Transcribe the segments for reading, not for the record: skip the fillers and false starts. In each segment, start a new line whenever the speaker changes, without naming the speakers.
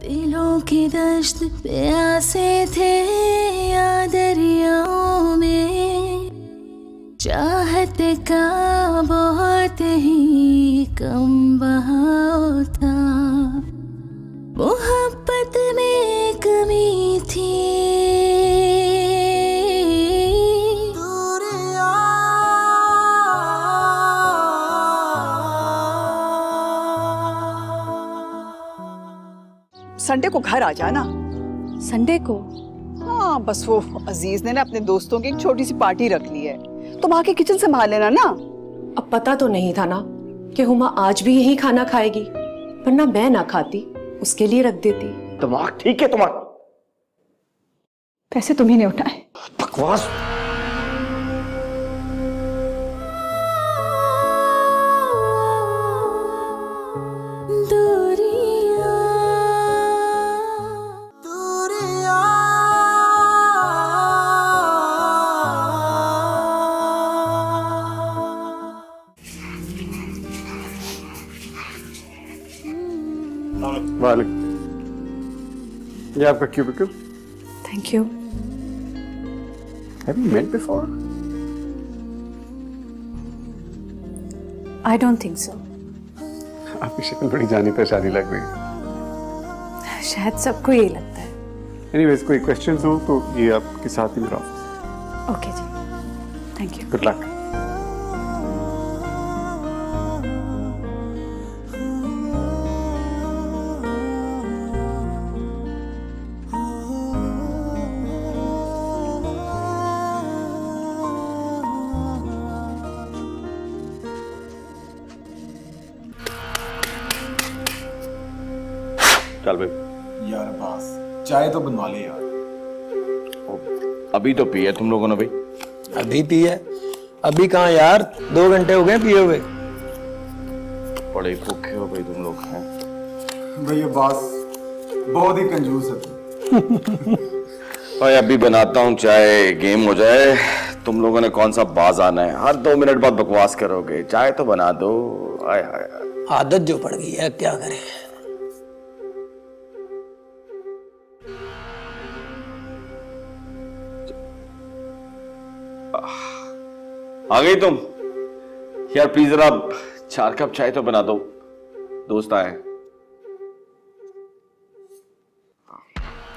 दिलों की दश्त प्यासे थे या दरियाओं में, चाहत का बहुत ही कम बहाव था, मोहब्बत में कमी थी।
संडे को घर आ जाना।
संडे को?
हाँ, बस वो अजीज ने ना अपने दोस्तों की एक छोटी सी पार्टी रख ली है, तुम आके किचन संभाल लेना ना।
अब पता तो नहीं था ना कि हुमा आज भी यही खाना खाएगी, वरना मैं ना खाती उसके लिए रख देती।
दिमाग ठीक है तुम्हारा?
पैसे तुम ही ने उठाए।
बकवास।
ये आपका cubicle.
Thank you.
Have you met before?
I don't think so.
आपकी शक्ल बड़ी जानी पहचानी लग रही है।
शायद सबको यही लगता है।
Anyways, कोई questions हो तो ये आपके साथ ही मेरा ऑफिस।
ओके जी, थैंक यू।
Good luck.
चल भाई।
यार बास, चाय तो बनवा ले यार।
अभी तो पी है तुम लोगों ने भाई?
अभी पी है? अभी कहाँ यार, 2 घंटे हो गए पिए हुए।
बड़े भूखे हो भाई तुम लोग हैं।
भैया बास बहुत ही कंजूस है तू।
भाई अभी बनाता हूँ चाय, गेम हो जाए। तुम लोगों ने कौन सा बाज आना है, हर 2 मिनट बाद बकवास करोगे। चाय तो बना दो। आय हाय,
आदत जो पड़ गई है, क्या करें।
आ गई तुम? यार प्लीज जरा 4 कप चाय तो बना दो, दोस्त आए।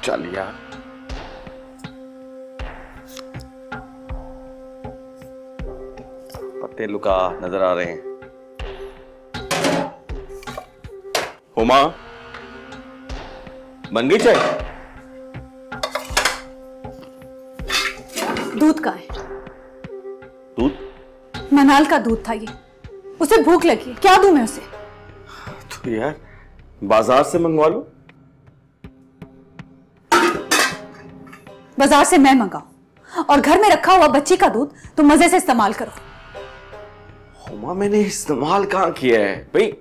चल यार। पत्ते लुका नजर आ रहे हैं। हुमा, बन गई चाय?
दूध का है।
दूध?
मनाल का दूध था ये, उसे भूख लगी, क्या दूं मैं उसे?
तो यार बाजार से मंगवा लो।
बाजार से मैं मंगाऊं और घर में रखा हुआ बच्ची का दूध तुम मजे से इस्तेमाल करो।
हुमा, मैंने इस्तेमाल कहां किया है भाई?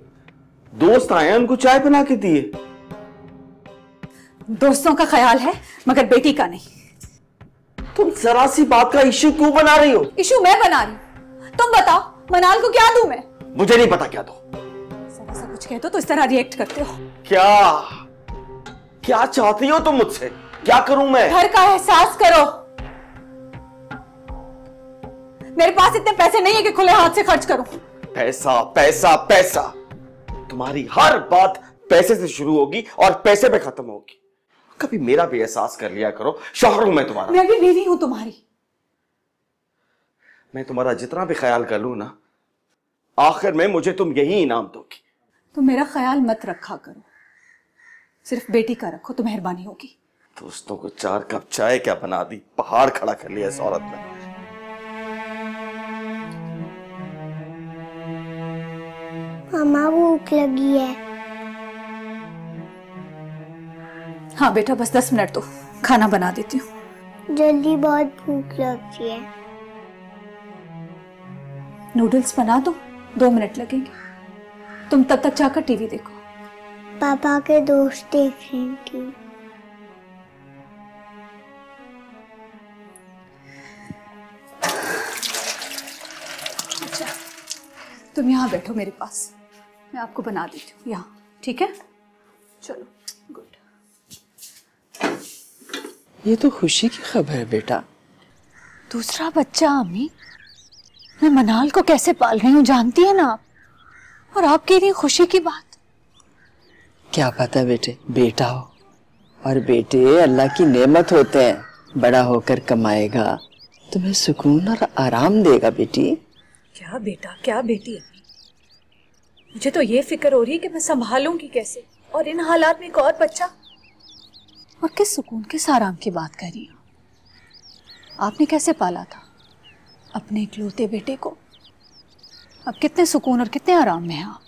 दोस्त आए हैं, उनको चाय बना के दिए।
दोस्तों का ख्याल है मगर बेटी का नहीं।
तुम जरा सी बात का इश्यू क्यों बना रही हो?
इश्यू मैं बना रही हूं, तुम बताओ मनाल को क्या दूं मैं?
मुझे नहीं पता क्या दो।
जरा सा कुछ कहते हो तो इस तरह रिएक्ट करते हो।
क्या क्या चाहती हो तुम मुझसे? क्या करूं मैं?
घर का एहसास करो। मेरे पास इतने पैसे नहीं है कि खुले हाथ से खर्च करूं।
पैसा पैसा पैसा, तुम्हारी हर बात पैसे से शुरू होगी और पैसे पे खत्म होगी। कभी मेरा भी एहसास कर लिया करो, शौहर हूं मैं तुम्हारा।
मैं भी बीवी हूं तुम्हारी।
मैं तुम्हारा जितना भी ख्याल कर लूं ना, आखिर में मुझे तुम यही इनाम दोगी।
तुम मेरा ख्याल मत रखा करो, सिर्फ बेटी का रखो तो मेहरबानी होगी।
दोस्तों को 4 कप चाय क्या बना दी, पहाड़ खड़ा कर लिया इस औरत ने।
मामा भूख लगी है।
हाँ बेटा, बस 10 मिनट तो खाना बना देती हूँ।
जल्दी, बहुत भूख लगती है।
नूडल्स बना दो, 2 मिनट लगेंगे। तुम तब तक जाकर टीवी देखो।
पापा के दोस्त देख रही थी।
अच्छा, तुम यहाँ बैठो मेरे पास, मैं आपको बना देती हूँ यहाँ, ठीक है? चलो, गुड।
ये तो खुशी की खबर है बेटा।
दूसरा बच्चा अम्मी, मैं मनाल को कैसे पाल रही हूँ जानती है ना, और आप कह रही खुशी की बात।
क्या पता बेटे, बेटा हो, और बेटे अल्लाह की नेमत होते हैं, बड़ा होकर कमाएगा, तुम्हें सुकून और आराम देगा बेटी।
क्या बेटा क्या बेटी अम्मी, मुझे तो ये फिक्र हो रही है कि मैं संभालूंगी कैसे, और इन हालात में एक और बच्चा।
और किस सुकून किस आराम की बात कर रही हो? आपने कैसे पाला था अपने इकलौते बेटे को? अब कितने सुकून और कितने आराम में हैं आप।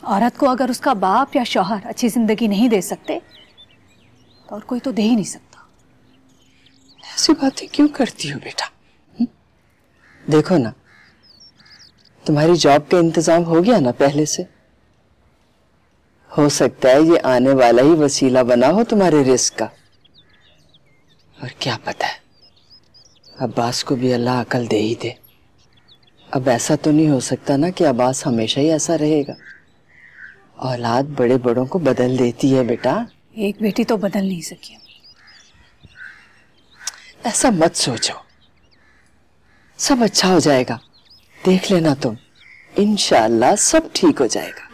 औरत को अगर उसका बाप या शौहर अच्छी जिंदगी नहीं दे सकते तो और कोई तो दे ही नहीं सकता।
ऐसी बातें क्यों करती हो बेटा? देखो ना, तुम्हारी जॉब का इंतजाम हो गया ना पहले से। हो सकता है ये आने वाला ही वसीला बना हो तुम्हारे रिस्क का। और क्या पता है, अब्बास को भी अल्लाह अकल दे ही दे। अब ऐसा तो नहीं हो सकता ना कि अब्बास हमेशा ही ऐसा रहेगा। औलाद बड़े बड़ों को बदल देती है बेटा।
एक बेटी तो बदल नहीं सकी।
ऐसा मत सोचो, सब अच्छा हो जाएगा, देख लेना तुम, इंशाअल्लाह सब ठीक हो जाएगा।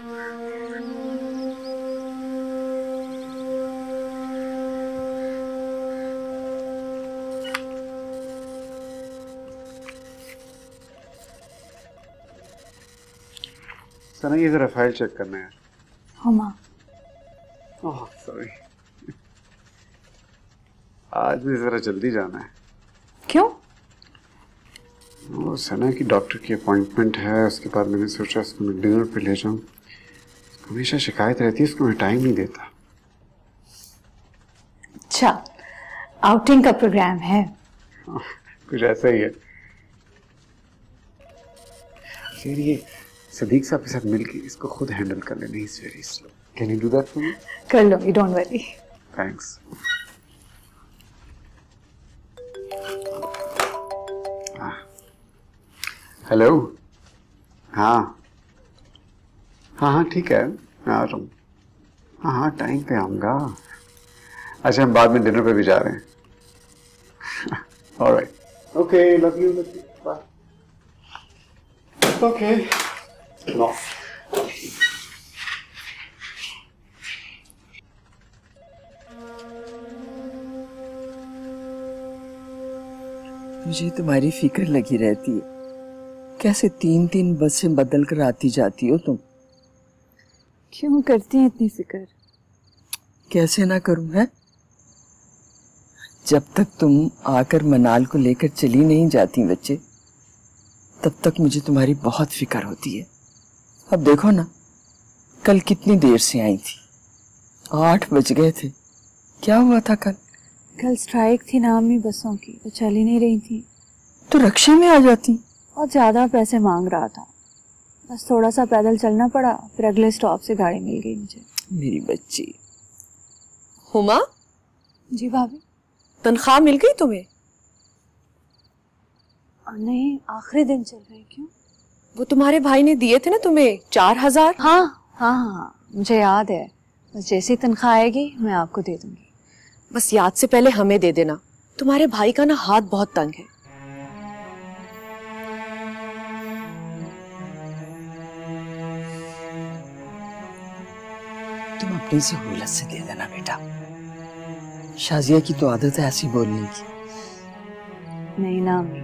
सना ये जरा फाइल चेक करना है।
हुमा,
ओह सॉरी, आज भी जरा जल्दी जाना है।
क्यों?
वो सना की डॉक्टर की अपॉइंटमेंट है, उसके बाद मैंने सोचा उसको मैं डिनर पे ले जाऊं। हमेशा शिकायत रहती है उसको मैं टाइम नहीं देता।
अच्छा, आउटिंग का प्रोग्राम है?
कुछ ऐसा ही है। फिर ये सदीक साहब के साथ मिलके इसको खुद हैंडल कर लेना, is very slow. Can you do that for me?
कर लो, डोंट वरी।
थैंक्स। हेलो। हाँ हाँ हाँ ठीक है, मैं आ रहा हूँ। हाँ हाँ टाइम पे आऊँगा। अच्छा हम बाद में डिनर पे भी जा रहे हैं। Alright, okay, love you, bye. Okay, no.
मुझे तुम्हारी फिक्र लगी रहती है, कैसे 3-3 बसें बदल कर आती जाती हो तुम।
क्यों करती हैं इतनी फिक्र?
कैसे ना करूं है? जब तक तुम आकर मनाल को लेकर चली नहीं जाती बच्चे, तब तक मुझे तुम्हारी बहुत फिक्र होती है। अब देखो ना, कल कितनी देर से आई थी, 8 बज गए थे। क्या हुआ था कल?
कल स्ट्राइक थी ना अम्मी, बसों की, तो चल ही नहीं रही थी।
तो रक्षा में आ जाती।
और ज्यादा पैसे मांग रहा था, बस थोड़ा सा पैदल चलना पड़ा, फिर अगले स्टॉप से गाड़ी मिल गई मुझे।
मेरी बच्ची। हुमा?
जी भाभी।
तनख्वाह मिल गई तुम्हें?
नहीं, आखिरी दिन चल रहे। क्यों?
वो तुम्हारे भाई ने दिए थे ना तुम्हें 4000।
हाँ हाँ हाँ, मुझे याद है। बस जैसी तनख्वाह आएगी मैं आपको दे दूंगी।
बस याद से पहले हमें दे देना, तुम्हारे भाई का ना हाथ बहुत तंग है।
तुम अपनी सहूलत से दे देना बेटा, शाजिया की तो आदत है ऐसी बोलने की।
नहीं ना अम्मी,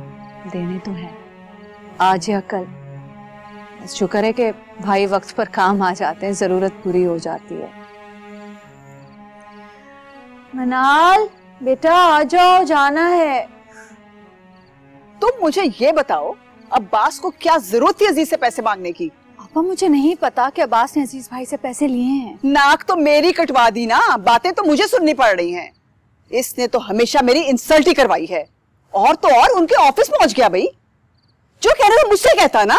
देने तो है, आज या कल। बस शुक्र है कि भाई वक्त पर काम आ जाते हैं, जरूरत पूरी हो जाती है। मनाल बेटा आ जाओ, जाना है।
तुम मुझे ये बताओ, अब्बास को क्या जरूरत थी अजीज से पैसे मांगने की?
पापा मुझे नहीं पता कि अब्बास ने अजीज भाई से पैसे लिए हैं।
नाक तो मेरी कटवा दी ना, बातें तो मुझे सुननी पड़ रही हैं। इसने तो हमेशा मेरी इंसल्ट ही करवाई है। और तो और उनके ऑफिस पहुंच गया भाई, जो कहना था मुझसे कहता ना।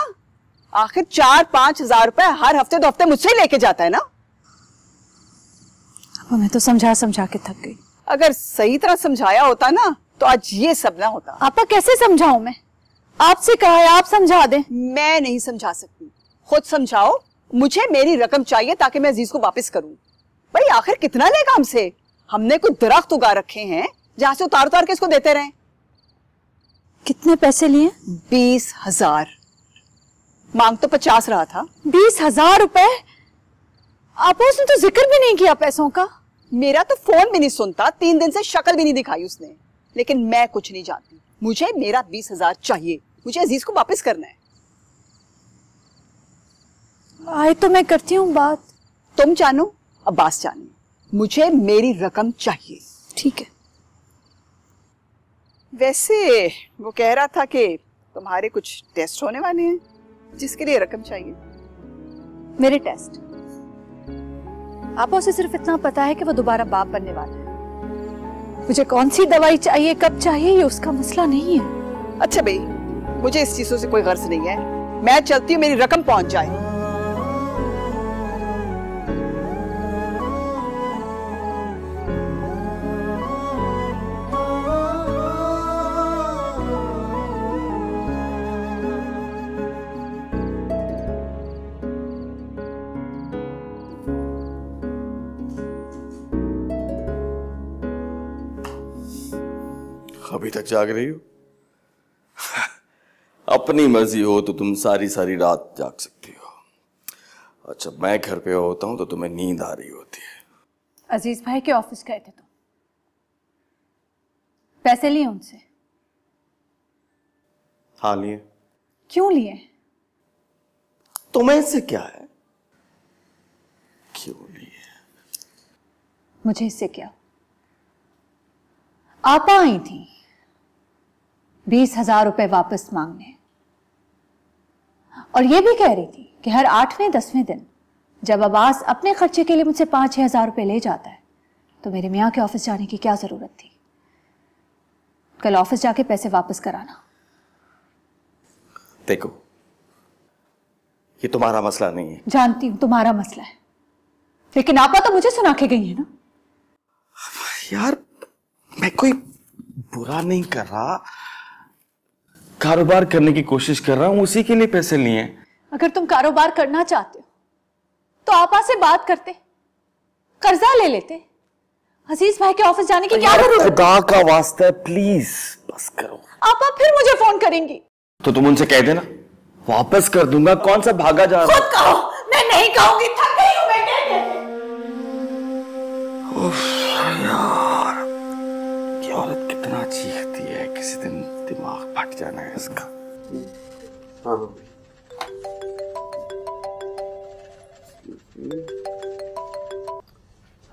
आखिर 4-5 हजार रुपए हर हफ्ते 2 हफ्ते मुझसे ही लेके जाता है ना।
अब मैं तो समझा समझा के थक गई।
अगर सही तरह समझाया होता ना तो आज ये सब ना होता।
आपा कैसे समझाऊं मैं? आपसे कहा है आप समझा दें।
मैं नहीं समझा सकती, खुद समझाओ। मुझे मेरी रकम चाहिए ताकि मैं अजीज को वापस करूं। भाई आखिर कितना लेगा हमसे? हमने कुछ दरख्त उगा रखे हैं जहां से उतार उतार के इसको देते रहे।
कितने पैसे लिए?
20,000। मांग तो 50 रहा था।
20,000 रुपए? आपा उसने तो जिक्र भी नहीं किया पैसों का।
मेरा तो फोन भी नहीं सुनता, 3 दिन से शक्ल भी नहीं दिखाई उसने। लेकिन मैं कुछ नहीं जानती, मुझे मेरा 20,000 चाहिए। मुझे अजीज को वापस करना है।
आए तो मैं करती हूँ बात।
तुम जानो, अब्बास जाने, मुझे मेरी रकम चाहिए।
ठीक है।
वैसे वो कह रहा था कि तुम्हारे कुछ टेस्ट होने वाले हैं जिसके लिए रकम चाहिए।
मेरे टेस्ट? आपको उसे सिर्फ इतना पता है कि वो दोबारा बाप बनने वाला है। मुझे कौन सी दवाई चाहिए, कब चाहिए, ये उसका मसला नहीं है।
अच्छा भाई, मुझे इस चीजों से कोई गर्ज नहीं है। मैं चलती हूँ, मेरी रकम पहुंच जाए।
अभी तक जाग रही हो? अपनी मर्जी हो तो तुम सारी सारी रात जाग सकती हो, और जब मैं घर पे होता हूं तो तुम्हें नींद आ रही होती है।
अजीज भाई के ऑफिस गए थे तुम, पैसे लिए उनसे?
हाँ लिए।
क्यों लिए?
तुम्हें इससे क्या है? क्यों लिए?
मुझे इससे क्या? आपा आई थी 20,000 रुपए वापस मांगने, और ये भी कह रही थी कि हर 8वें 10वें दिन जब अब्बास अपने खर्चे के लिए मुझसे 5-6 हजार रुपए ले जाता है तो मेरे मियाँ के ऑफिस जाने की क्या जरूरत थी। कल ऑफिस जाके पैसे वापस कराना।
देखो, ये तुम्हारा मसला नहीं है।
जानती हूं तुम्हारा मसला है, लेकिन आपा तो मुझे सुना के गई है ना।
यार मैं कोई बुरा नहीं कर रहा, कारोबार करने की कोशिश कर रहा हूं, उसी के लिए पैसे लिए।
अगर तुम कारोबार करना चाहते हो तो आपा से बात करते, कर्जा ले लेते। अजीज भाई के ऑफिस जाने की क्या जरूरत?
खुदा का वास्ता है, प्लीज बस करो।
आपा फिर मुझे फोन करेंगी
तो तुम उनसे कह देना, वापस कर दूंगा। कौन सा भागा जा रहा?
खुद कहो। मैं नहीं कहूंगी, थक गई हूं मैं कहते।
यार ये औरत कितना चीखती है, किसी दिन दिमाग फट जाना है इसका।
हाँ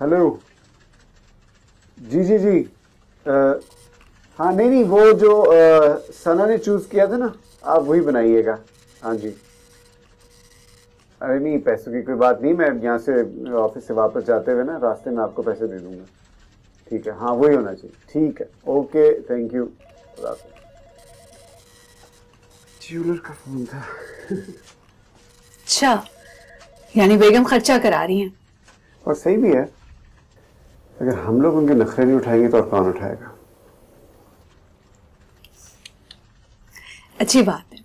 हेलो जी जी जी हाँ नहीं नहीं, वो जो सना ने चूज किया था ना, आप वही बनाइएगा। हाँ जी। अरे नहीं, पैसों की कोई बात नहीं, मैं यहाँ से ऑफिस से वापस जाते हुए ना रास्ते में आपको पैसे दे दूंगा। ठीक है, हाँ वही होना चाहिए। ठीक है, ओके, थैंक यू। ज्वेलर का फोन था।
अच्छा, यानी बेगम खर्चा करा रही हैं।
और सही भी है, अगर हम लोग उनके नखरे नहीं उठाएंगे तो और कौन उठाएगा।
अच्छी बात है,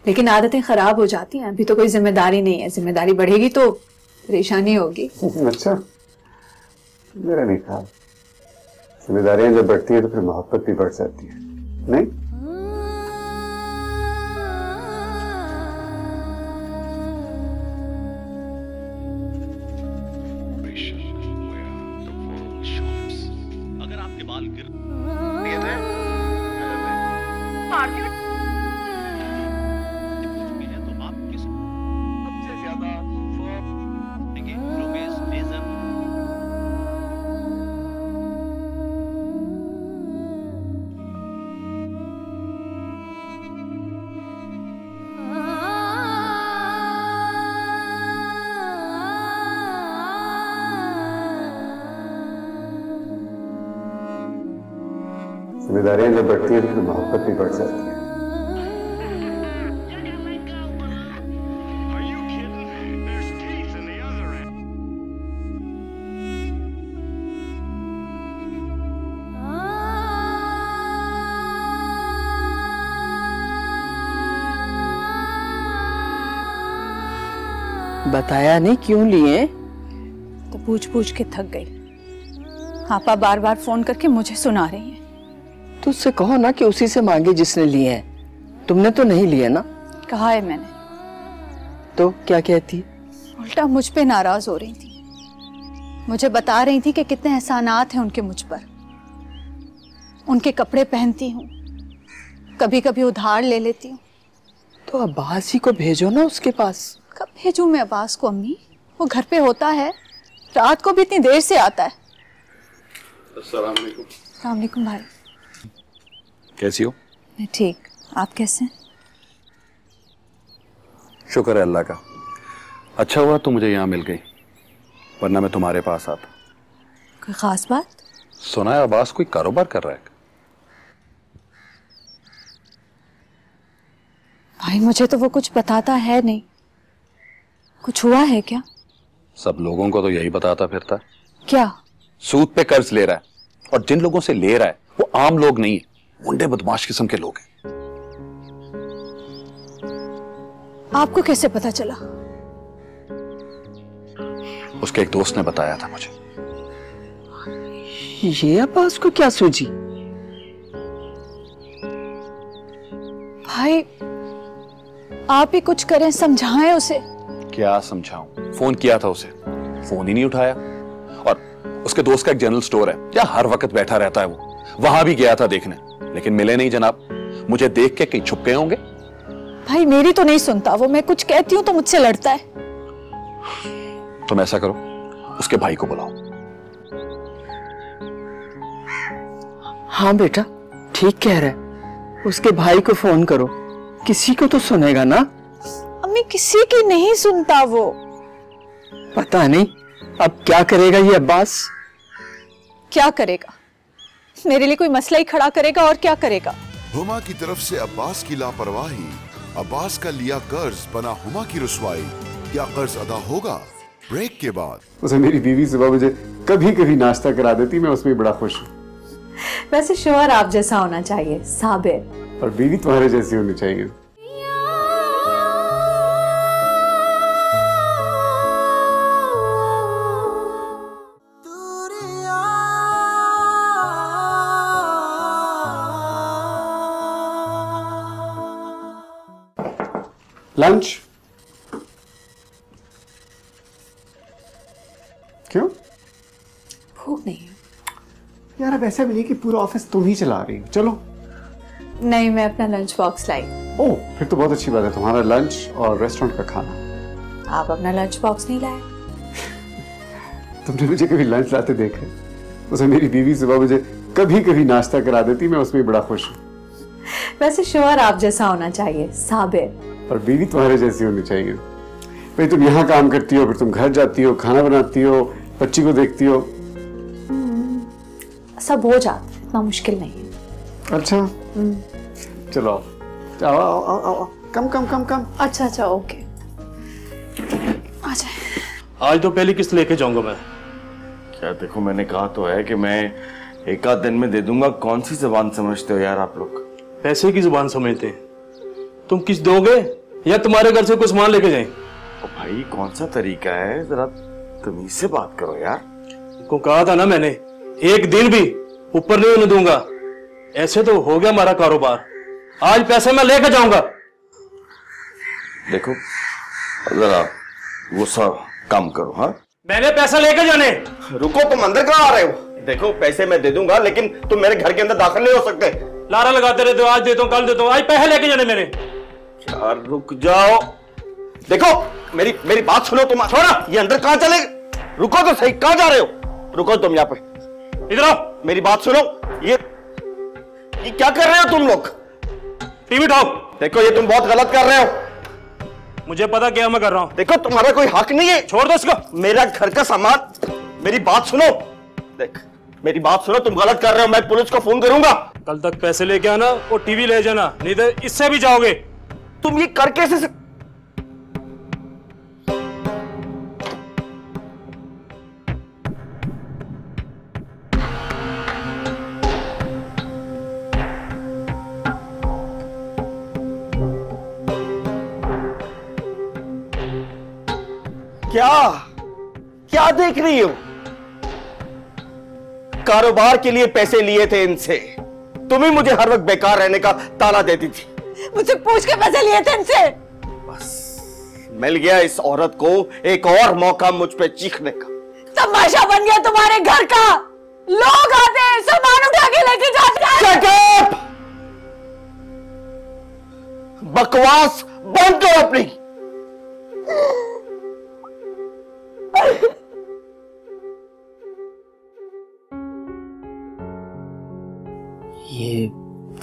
लेकिन आदतें खराब हो जाती हैं। अभी तो कोई जिम्मेदारी नहीं है, जिम्मेदारी बढ़ेगी तो परेशानी होगी।
अच्छा, मेरा नहीं ख्याल। जिम्मेदारियां जब बढ़ती है तो फिर मोहब्बत भी बढ़ जाती है, नहीं?
अगर आपके बाल गिर तो आप किस सबसे ज्यादा लेजर।
जिम्मेदारियां जब बढ़ती है तो फिर मोहब्बत भी बढ़ जाती है।
बताया नहीं क्यों लिए?
तो पूछ पूछ के थक गई। आपा बार बार फोन करके मुझे सुना रही हैं।
तो उससे कहो ना कि उसी से मांगे जिसने लिए हैं। तुमने तो नहीं लिए ना?
कहा है मैंने।
तो क्या कहती?
उल्टा मुझ पे नाराज हो रही थी। मुझे बता रही थी कि कितने एहसानात हैं उनके मुझ पर। उनके कपड़े पहनती हूँ, कभी कभी उधार ले लेती हूँ।
तो अब्बास जी को भेजो ना उसके पास।
कब भेजूं मैं अब्बास को अम्मी? वो घर पे होता है, रात को भी इतनी देर से आता है।
अस्सलाम वालेकुम।
अस्सलाम वालेकुम भाई।
कैसी हो?
मैं ठीक, आप कैसे हैं?
शुक्र है अल्लाह का। अच्छा हुआ तुम मुझे यहाँ मिल गई, वरना मैं तुम्हारे पास आता।
कोई खास बात?
सुना है अब्बास कोई कारोबार कर रहा है।
भाई मुझे तो वो कुछ बताता है नहीं। कुछ हुआ है क्या?
सब लोगों को तो यही बताता फिरता है।
क्या?
सूद पे कर्ज ले रहा है, और जिन लोगों से ले रहा है वो आम लोग नहीं है, गुंडे बदमाश किस्म के लोग हैं।
आपको कैसे पता चला?
उसके एक दोस्त ने बताया था मुझे।
ये अब्बास को क्या सूझी?
भाई आप ही कुछ करें, समझाएं उसे।
क्या समझाऊं? फोन किया था उसे, फोन ही नहीं उठाया। और उसके दोस्त का एक जनरल स्टोर है, क्या हर वक्त बैठा रहता है वो। वहां भी गया था देखने, लेकिन मिले नहीं जनाब। मुझे देख के कहीं छुप गए होंगे।
भाई मेरी तो नहीं सुनता वो, मैं कुछ कहती हूँ तो मुझसे लड़ता है।
तुम ऐसा करो, उसके भाई को बुलाओ।
हाँ बेटा, ठीक कह रहा है। उसके भाई को फोन करो, किसी को तो सुनेगा ना।
अम्मी किसी की नहीं सुनता वो।
पता नहीं अब क्या करेगा ये अब्बास।
क्या करेगा? मेरे लिए कोई मसला ही खड़ा करेगा, और क्या करेगा?
हुमा की तरफ से अब्बास की लापरवाही, अब्बास का लिया कर्ज बना हुमा की रुसवाई। क्या कर्ज अदा होगा? ब्रेक के बाद।
उसे मेरी बीवी सुबह मुझे कभी कभी नाश्ता करा देती, मैं उसमें बड़ा खुश हूँ।
वैसे शोहर आप जैसा होना चाहिए, साबिर।
और बीवी तुम्हारे जैसी होनी चाहिए। लंच? क्यों?
भूख नहीं है
यार। अब ऐसा भी नहीं कि पूरा ऑफिस तुम ही चला रही हो। चलो।
नहीं, मैं अपना लंच बॉक्स लाई।
ओह, फिर तो बहुत अच्छी बात है, तुम्हारा लंच और रेस्टोरेंट का खाना।
आप अपना लंच बॉक्स नहीं लाए?
तुमने मुझे कभी लंच लाते देखा है? उसे मेरी बीवी सुबह मुझे कभी कभी नाश्ता करा देती, मैं उसमें बड़ा खुश हूँ।
वैसे शोहर आप जैसा होना चाहिए, साबिर।
और बीवी तुम्हारे जैसी होनी चाहिए। भाई तुम यहाँ काम करती हो, फिर तुम घर जाती हो, खाना बनाती हो, बच्ची को देखती हो।
सब हो जाता है, इतना मुश्किल नहीं है।
अच्छा। चलो आओ आओ आओ आओ। कम कम कम कम।
अच्छा अच्छा ओके, आ जाए।
आज तो पहली किस्त लेके जाऊंगा मैं।
क्या देखो, मैंने कहा तो है कि मैं एक आध दिन में दे दूंगा। कौन सी जुबान समझते हो यार आप लोग?
पैसे की जुबान समझते हैं। तुम किस्त दोगे या तुम्हारे घर से कुछ सामान लेके जाएं?
भाई कौन सा तरीका है, जरा तमीज से बात करो यार।
को कहा था ना मैंने, एक दिन भी ऊपर नहीं होने दूंगा। ऐसे तो हो गया हमारा कारोबार। आज पैसे मैं लेके जाऊंगा।
देखो जरा गुस्सा कम करो। हाँ,
मैंने पैसा लेके जाने।
रुको, तुम अंदर कहाँ आ रहे हो? देखो पैसे मैं दे दूंगा, लेकिन तुम मेरे घर के अंदर दाखिल नहीं हो सकते।
लारा लगाते रहते हो, आज देता हूँ कल देता हूँ। आज पैसे लेके जाने मेरे।
यार रुक जाओ। देखो मेरी बात सुनो। तुम छोड़ा, ये अंदर कहाँ चले? रुको तो सही, कहाँ जा रहे हो? रुको तुम यहाँ पे, इधर आओ, मेरी बात सुनो। ये क्या कर रहे हो तुम लोग?
टीवी उठाओ।
देखो ये तुम बहुत गलत कर रहे हो।
मुझे पता क्या मैं कर रहा हूँ।
देखो तुम्हारा कोई हक नहीं है।
छोड़ दो इसको।
मेरा घर का सामान। मेरी बात सुनो, देख मेरी बात सुनो, तुम गलत कर रहे हो। मैं पुलिस को फोन करूंगा।
कल तक पैसे लेके आना और टीवी ले जाना, नहीं तो इससे भी जाओगे।
तुम ये कर कैसे क्या देख रही हो? कारोबार के लिए पैसे लिए थे इनसे, तुम ही मुझे हर वक्त बेकार रहने का ताना देती थी।
मुझसे पूछ के पैसे लिए थे इनसे।
बस मिल गया इस औरत को एक और मौका मुझ पे चीखने का।
तमाशा बन गया तुम्हारे घर का। लोग आते हैं, सामान उठा के लेके जाते हैं।
Shut up! बकवास बंद करो अपनी।
ये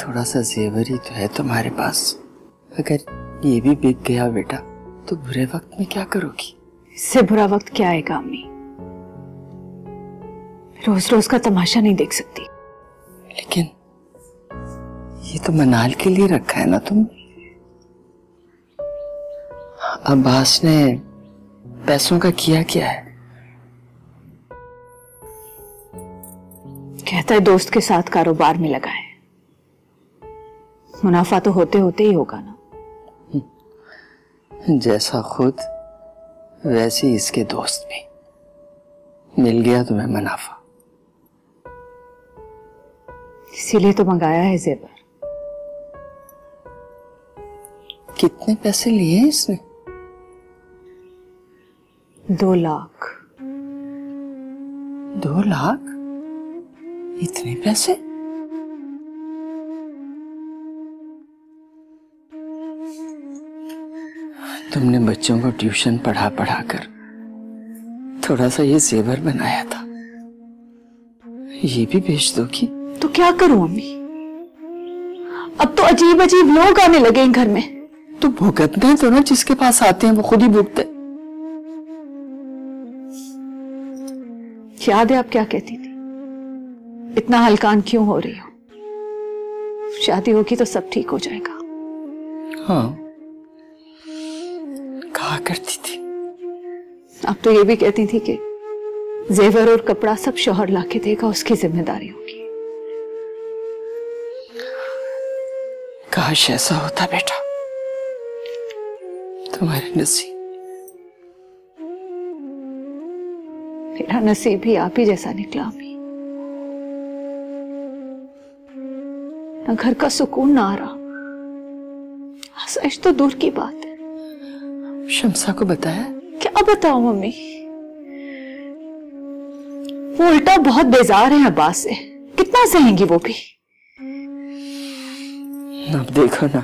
थोड़ा सा जेवर ही तो है तुम्हारे पास, अगर ये भी बिक गया बेटा तो बुरे वक्त में क्या करोगी?
इससे बुरा वक्त क्या आएगा अम्मी? रोज रोज का तमाशा नहीं देख सकती।
लेकिन ये तो मनाल के लिए रखा है ना तुम। अब्बास ने पैसों का किया क्या है?
कहता है दोस्त के साथ कारोबार में लगाए, मुनाफा तो होते होते ही होगा ना।
जैसा खुद वैसे ही इसके दोस्त भी। मिल गया तुम्हें मुनाफा,
इसीलिए तो मंगाया है जेवर।
कितने पैसे लिए हैं इसने?
2 लाख।
2 लाख? इतने पैसे? तुमने बच्चों को ट्यूशन पढ़ा पढ़ा कर थोड़ा सा ये जेवर बनाया था, ये भी बेच दोगी?
तो क्या करूं अम्मी? अब तो अजीब अजीब लोग आने लगे घर में।
तो भुगतना तो ना, जिसके पास आते हैं वो खुद ही भुगते।
याद है आप क्या कहती थी? इतना हलकान क्यों हो रही हो? शादी होगी तो सब ठीक हो जाएगा।
हाँ, कहा करती थी।
अब तो ये भी कहती थी कि जेवर और कपड़ा सब शौहर लाके देगा, उसकी जिम्मेदारी होगी।
काश ऐसा होता बेटा, तुम्हारे नसीब।
मेरा नसीब भी आप ही जैसा निकला अम्मी। ना घर का सुकून ना आ रहा, आसाइश तो दूर की बात है।
शम्सा को बताया?
क्या बताऊं मम्मी, वो उल्टा बहुत बेजार है अब्बास से। कितना सहेंगी वो भी।
अब देखो ना,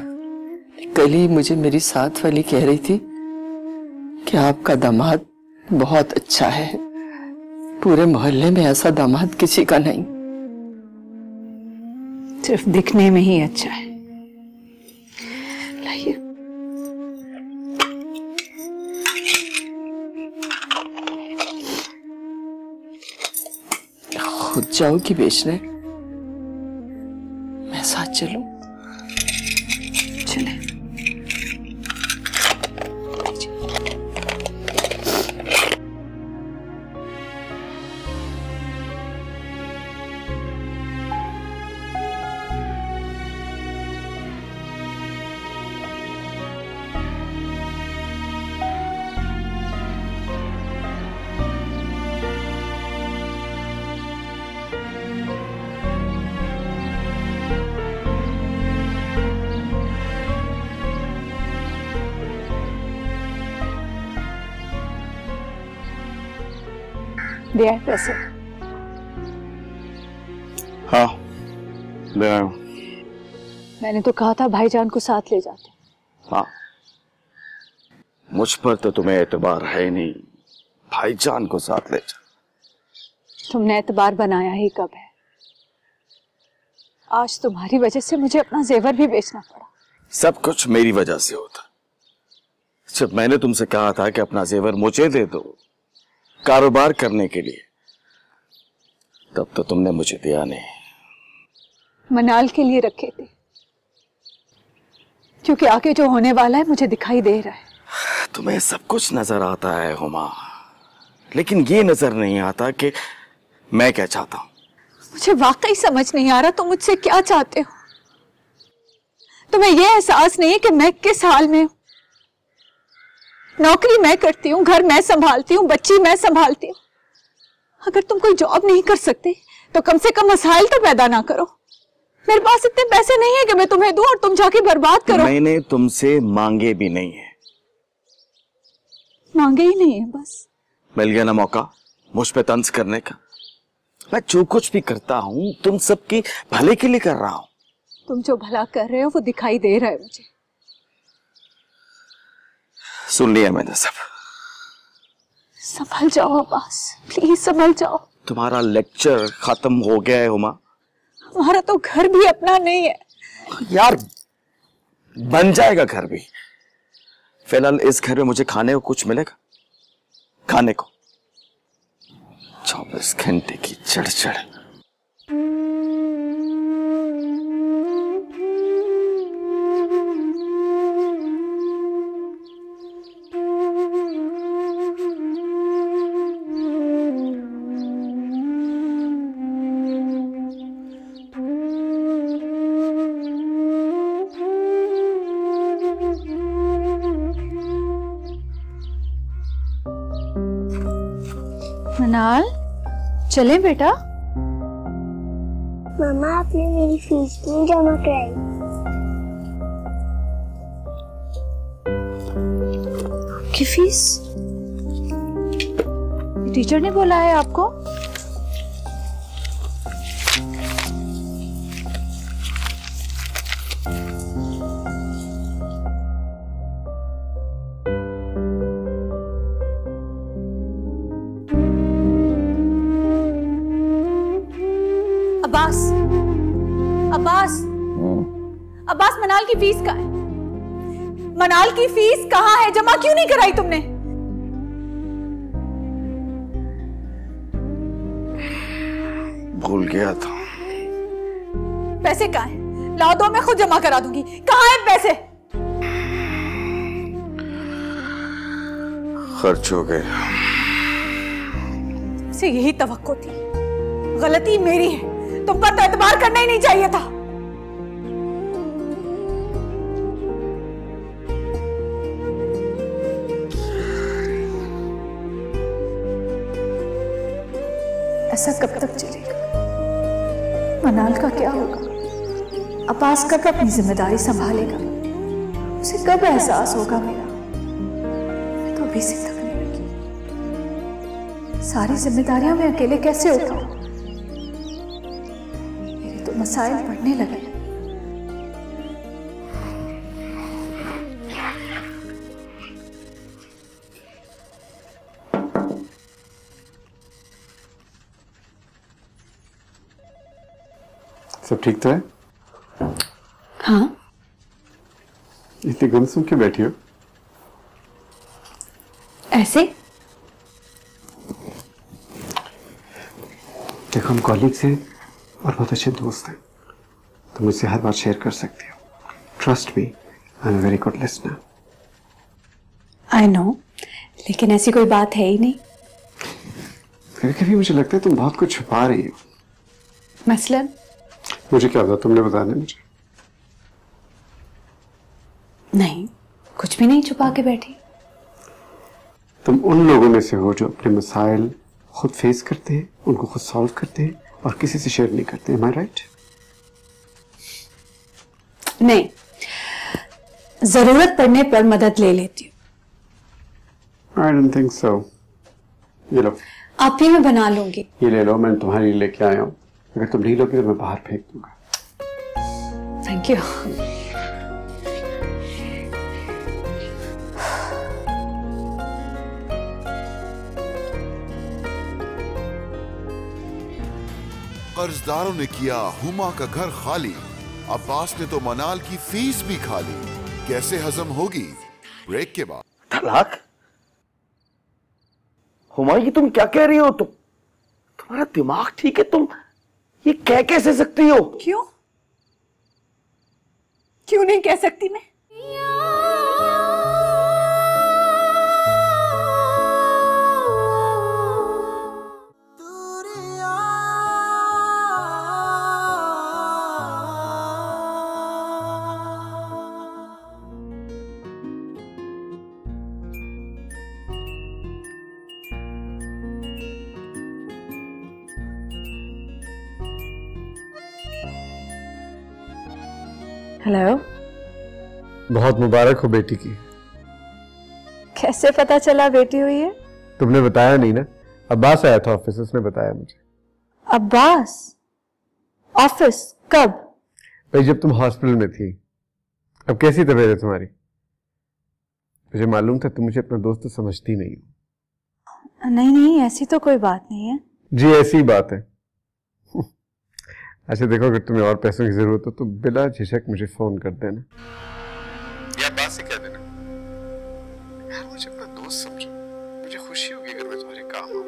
कल ही मुझे मेरी साथ वाली कह रही थी कि आपका दामाद बहुत अच्छा है, पूरे मोहल्ले में ऐसा दामाद किसी का नहीं।
सिर्फ दिखने में ही अच्छा है। लाइए।
खुद जाओगी बेचने? मैं साथ चलूं?
चले। दिया है पैसे?
हाँ, ले आया हूं।
मैंने तो कहा था भाईजान को साथ ले जाते।
हाँ, मुझ पर तो तुम्हें एतबार है ही नहीं, भाईजान को साथ ले जा।
तुमने एतबार बनाया ही कब है? आज तुम्हारी वजह से मुझे अपना जेवर भी बेचना पड़ा।
सब कुछ मेरी वजह से होता। जब मैंने तुमसे कहा था कि अपना जेवर मुझे दे दो कारोबार करने के लिए, तब तो तुमने मुझे दिया नहीं।
मनाल के लिए रखे थे, क्योंकि आगे जो होने वाला है मुझे दिखाई दे रहा है।
तुम्हें सब कुछ नजर आता है हुमा, लेकिन ये नजर नहीं आता कि मैं क्या चाहता हूं।
मुझे वाकई समझ नहीं आ रहा तुम मुझसे क्या चाहते हो। तुम्हें यह एहसास नहीं है कि मैं किस हाल में हूं।
नौकरी मैं करती हूँ, घर मैं संभालती हूँ, बच्ची मैं संभालती हूँ। अगर तुम कोई जॉब नहीं कर सकते तो कम से कम मसाइल तो पैदा ना करो। मेरे पास इतने पैसे नहीं है कि मैं तुम्हें दूं और तुम जाके बर्बाद करो।
मैंने तुमसे मांगे भी नहीं है।
मांगे ही नहीं है बस।
मिल गया ना मौका मुझ पे तंज करने का। मैं जो कुछ भी करता हूँ तुम सबके भले के लिए कर रहा हूँ।
तुम जो भला कर रहे हो वो दिखाई दे रहा है मुझे।
सुन लिया मैंने सब।
संभल जाओ अब्बास, प्लीज संभल जाओ।
तुम्हारा लेक्चर खत्म हो गया है हुमा।
हमारा तो घर भी अपना नहीं है
यार, बन जाएगा घर भी। फिलहाल इस घर में मुझे खाने को कुछ मिलेगा? खाने को 24 घंटे की चढ़-चढ़।
मनाल, चलें बेटा?
मम्मा आपने मेरी फीस नहीं जमा कराई।
आपकी फीस? टीचर ने बोला है आपको? अब्बास, अब्बास, अब्बास, मनाल की फीस कहाँ है? मनाल की फीस कहाँ है? जमा क्यों नहीं कराई तुमने?
भूल गया था।
पैसे कहाँ हैं? लाओ दो, मैं खुद जमा करा दूंगी। कहाँ हैं पैसे?
खर्च हो गए।
से यही तवक्को थी। गलती मेरी है, तुम पर तो एतबार करना ही नहीं चाहिए था। ऐसा कब तक चलेगा? मनाल का क्या होगा? अब्बास कब अपनी जिम्मेदारी संभालेगा? उसे कब एहसास होगा मेरा? तो अभी से थकने लगी। सारी जिम्मेदारियां मैं अकेले कैसे उठाऊं? मेरे तो मसाइल बढ़ने लगे।
सब ठीक तो है?
हाँ।
इतनी गुमसुम क्यों बैठी हो?
ऐसे?
देखो, हम कॉलीग्स हैं और बहुत अच्छे दोस्त हैं, तो मुझसे हर बात शेयर कर सकती हो। Trust me, I am a very good listener.
I know, लेकिन ऐसी कोई बात है ही नहीं।
कभी कभी मुझे लगता है तुम बहुत कुछ छुपा रही हो।
मसलन?
मुझे क्या पता, तुमने बताना है मुझे।
नहीं, कुछ भी नहीं छुपा के बैठी।
तुम उन लोगों में से हो जो अपने मसाइल खुद फेस करते हैं, उनको खुद सॉल्व करते हैं और किसी से शेयर नहीं करते। Am I right?
नहीं, जरूरत पड़ने पर मदद ले लेती हूँ।
I don't think so. ये लो।
आप ही मैं बना लूंगी।
ये ले लो, मैं तुम्हारे लिए लेके आया हूँ। अगर तुम नहीं लोगे तो मैं बाहर फेंक दूंगा।
Thank you.
कर्जदारों ने किया हुमा का घर खाली। अब्बास ने तो मनाल की फीस भी खा ली। कैसे हजम होगी? ब्रेक के बाद।
तलाक? हुमा, ये तुम क्या कह रही हो? तुम्हारा दिमाग ठीक है? तुम ये कह कैसे सकती हो?
क्यों? क्यों नहीं कह सकती मैं?
हेलो।
बहुत मुबारक हो बेटी की।
कैसे पता चला बेटी हुई है?
तुमने बताया नहीं ना, अब्बास आया था ऑफिस, उसने बताया मुझे।
अब्बास ऑफिस कब?
भाई जब तुम हॉस्पिटल में थी। अब कैसी तबीयत है तुम्हारी? मुझे मालूम था तुम मुझे अपना दोस्त तो समझती नहीं हो।
नहीं नहीं, ऐसी तो कोई बात नहीं है।
जी ऐसी बात है। अच्छा देखो, अगर तुम्हें और पैसों की जरूरत हो तो बिला झिझक मुझे फोन कर देना या बात से कह देना। यार मुझे अपना दोस्त समझो, मुझे खुशी होगी अगर मैं तुम्हारे काम आऊं।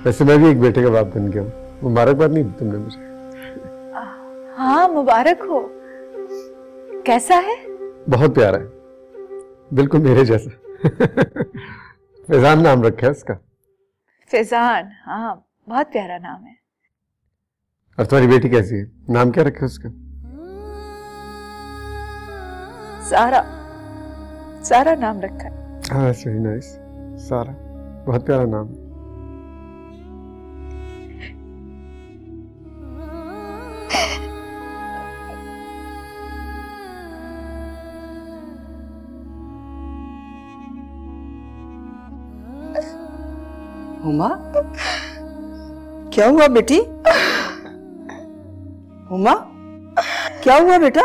वैसे मैं भी एक बेटे का बाप बन गया हूँ। मुबारकबाद नहीं दी तुमने मुझे।
हाँ मुबारक हो। कैसा है?
बहुत प्यारा है, बिल्कुल मेरे जैसा। फैजान नाम रखा है उसका।
फैजान, हाँ बहुत प्यारा नाम है।
और तुम्हारी बेटी कैसी है? नाम क्या रखा है उसका?
सारा। सारा नाम रखा है।
हाँ सही, नाइस। सारा बहुत प्यारा नाम है।
हुमा, क्या हुआ बेटी? हुमा, क्या हुआ बेटा?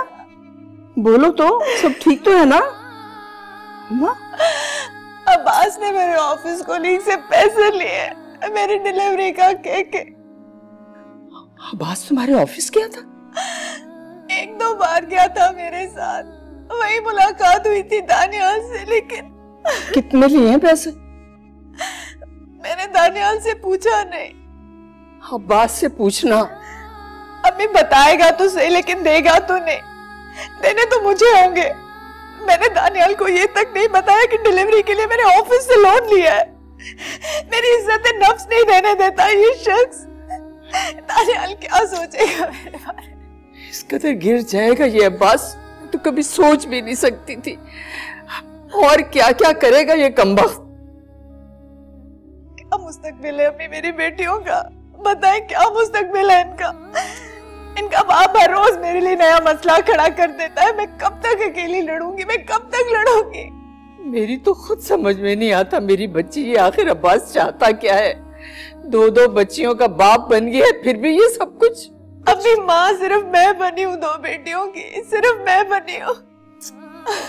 बोलो तो, सब ठीक तो है ना? हुमा?
अब्बास ने मेरे ऑफिस कोलीग से पैसे लिए मेरी डिलीवरी का कह के।
अब्बास तुम्हारे ऑफिस गया था?
1-2 बार गया था मेरे साथ, वही मुलाकात हुई थी दानियाल से। लेकिन
कितने लिए हैं पैसे?
मैंने दानियाल से पूछा नहीं।
अब्बास से पूछना।
अभी बताएगा तो सही, लेकिन देगा तो नहीं। देने तो मुझे होंगे। मैंने दानियाल को ये तक नहीं बताया कि डिलीवरी के लिए मैंने ऑफिस से लोन लिया है। मेरी इज्जत नफ्स नहीं देने देता ये शख्स। दानियाल क्या सोचेगा मेरे बारे में?
इस कदर गिर जाएगा ये अब्बास तो कभी सोच भी नहीं सकती थी। और क्या क्या करेगा ये कमबख्त।
क्या मुस्तकबिल है अपनी मेरी बेटियों का? बताएं क्या मुस्तकबिल है इनका? इनका बाप हर रोज मेरे लिए नया मसला खड़ा कर देता है। मैं कब तक अकेली लड़ूंगी? मैं कब तक लड़ूंगी?
मेरी तो खुद समझ में नहीं आता मेरी बच्ची ये आखिर अब्बास चाहता क्या है। 2 बच्चियों का बाप बन गया है, फिर भी ये सब कुछ।
अपनी माँ सिर्फ मैं बनी हूँ 2 बेटियों की, सिर्फ मैं बनी हूँ।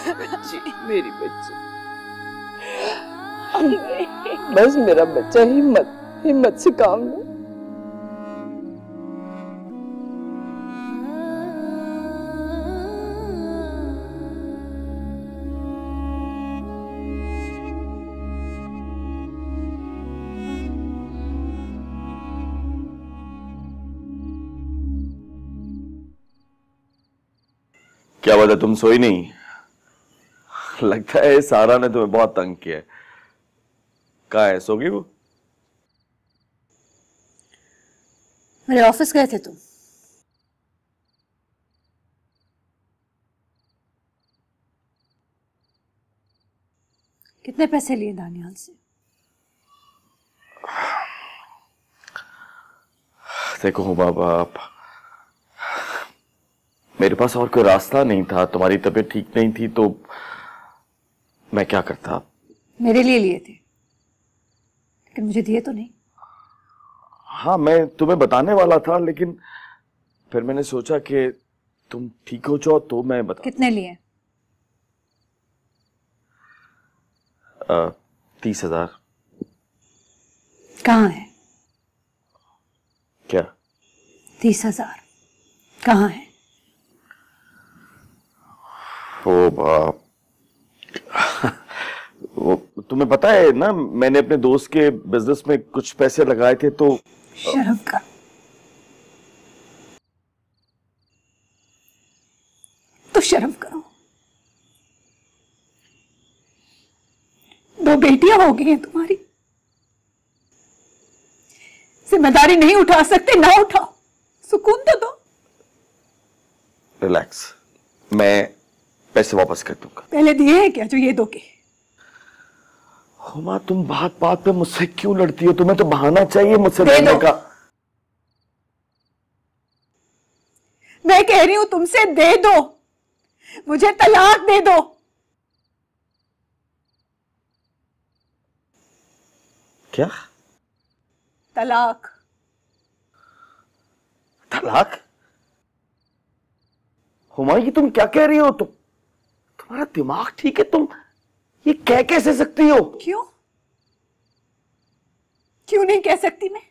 बच्ची, मेरी बच्ची। बस मेरा बच्चा हिम्मत से काम लो।
क्या बात है, तुम सोई नहीं? लगता है सारा ने तुम्हें बहुत तंग किया है। कहाँ है, सो गई वो?
मेरे ऑफिस गए थे तुम? कितने पैसे लिए दानियाल से?
देखो बाप, मेरे पास और कोई रास्ता नहीं था। तुम्हारी तबीयत ठीक नहीं थी तो मैं क्या करता।
मेरे लिए थे, लेकिन मुझे दिए तो नहीं।
हाँ मैं तुम्हें बताने वाला था, लेकिन फिर मैंने सोचा कि तुम ठीक हो जाओ तो मैं बता।
कितने लिए?
30,000।
कहाँ है?
क्या
30,000 कहाँ है?
ओ बाप, वो तुम्हें पता है ना, मैंने अपने दोस्त के बिजनेस में कुछ पैसे लगाए थे तो।
शर्म का। तो शर्म करो। 2 बेटियां हो गई हैं तुम्हारी। जिम्मेदारी नहीं उठा सकते, ना उठाओ, सुकून तो दो।
रिलैक्स, मैं पैसे वापस कर दूंगा।
पहले दिए हैं क्या जो ये दोगे?
हुमा तुम बात बात पे मुझसे क्यों लड़ती हो? तुम्हें तो बहाना चाहिए मुझसे लड़ने का।
कह रही हूं तुमसे, दे दो, मुझे तलाक दे दो।
क्या?
तलाक।
तलाक? हुमायूं, तुम क्या कह रही हो? तुम्हारा दिमाग ठीक है? तुम ये कह कैसे सकती हो?
क्यों क्यों नहीं कह सकती मैं?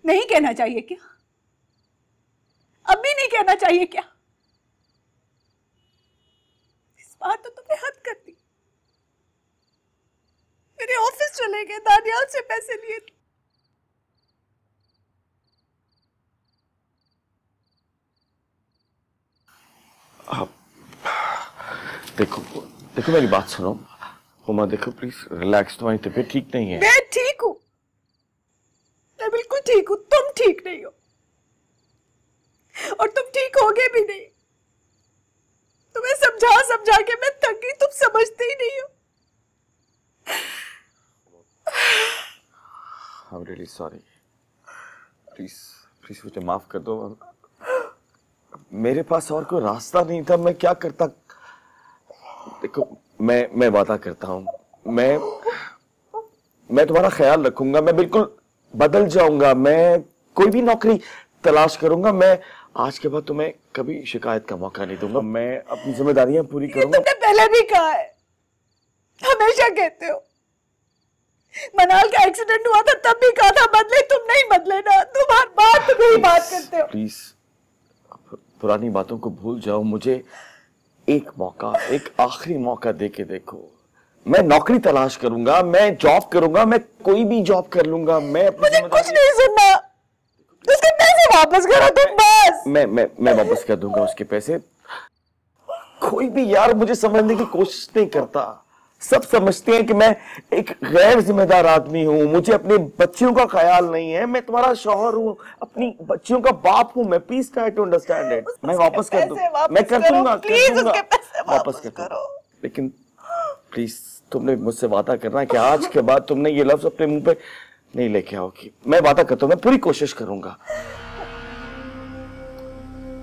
नहीं कहना चाहिए क्या? अब भी नहीं कहना चाहिए क्या? इस बार तो तुमने हद कर दी। मेरे ऑफिस चले गए, दानियाल से पैसे लिए थे।
देखो देखो, मेरी बात सुनो हुमा, देखो प्लीज रिलैक्स, तुम्हारी तबीयत ठीक नहीं है।
मैं ठीक हूं, मैं बिल्कुल ठीक हूं, तुम ठीक नहीं हो और तुम ठीक होगे भी नहीं। तुम्हें समझा समझा के मैं थक गई, तुम समझते ही नहीं हो।
I'm really sorry. प्लीज मुझे माफ कर दो। मेरे पास और कोई रास्ता नहीं था, मैं क्या करता। देखो मैं वादा करता हूँ, मैं तुम्हारा ख्याल रखूंगा, मैं बिल्कुल बदल जाऊंगा, मैं कोई भी नौकरी तलाश करूंगा, मैं आज के बाद तुम्हें कभी शिकायत का मौका नहीं दूंगा, मैं अपनी जिम्मेदारियां पूरी करूंगा।
तुमने पहले भी कहा है, हमेशा कहते हो। मनाल का एक्सीडेंट हुआ था तब भी कहा था बदले, तुम नहीं बदले ना, तुम हर बात पे ही बात करते हो।
प्लीज पुरानी बातों को भूल जाओ, मुझे एक मौका, एक आखिरी मौका दे के देखो। मैं नौकरी तलाश करूंगा, मैं जॉब करूंगा, मैं कोई भी जॉब कर लूंगा। मैं
मुझे कुछ नहीं सुनना, उसके पैसे वापस करो तुम बस।
मैं वापस कर दूंगा उसके पैसे। कोई भी यार मुझे समझने की कोशिश नहीं करता। सब समझते हैं कि मैं एक गैर जिम्मेदार आदमी हूँ, मुझे अपने बच्चियों का ख्याल नहीं है। मैं तुम्हारा शौहर हूँ, अपनी बच्चियों का बाप हूँ। मैं please try to understand it. मैं वापस कर दूंगा, मैं कर दूंगा, वापस कर दूंगा। लेकिन प्लीज तुमने मुझसे वादा करना कि आज के बाद तुमने ये लफ्ज अपने मुंह पे नहीं लेके आओगी। मैं वादा करता हूँ, मैं पूरी कोशिश करूंगा।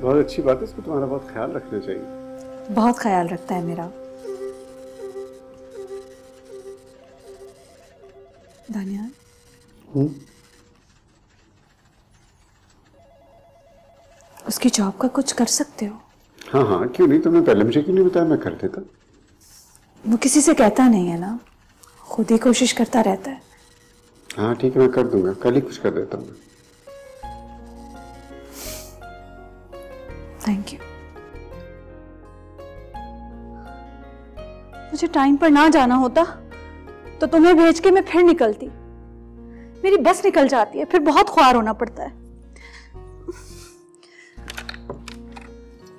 बहुत अच्छी बात है, इसको तुम्हारा बहुत ख्याल रखना चाहिए।
बहुत ख्याल रखता है मेरा। दानियाल, उसकी जॉब का कुछ कर सकते हो?
हाँ, क्यों नहीं? तुमने पहले मुझे क्यों नहीं बताया? मैं कर देता।
वो किसी से कहता नहीं है ना, खुद ही कोशिश करता रहता है।
हाँ ठीक है, मैं कर दूंगा, कल ही कुछ कर देता हूँ।
Thank you. मुझे टाइम पर ना जाना होता तो तुम्हें भेज के मैं फिर निकलती। मेरी बस निकल जाती है, फिर बहुत ख्वार होना पड़ता है।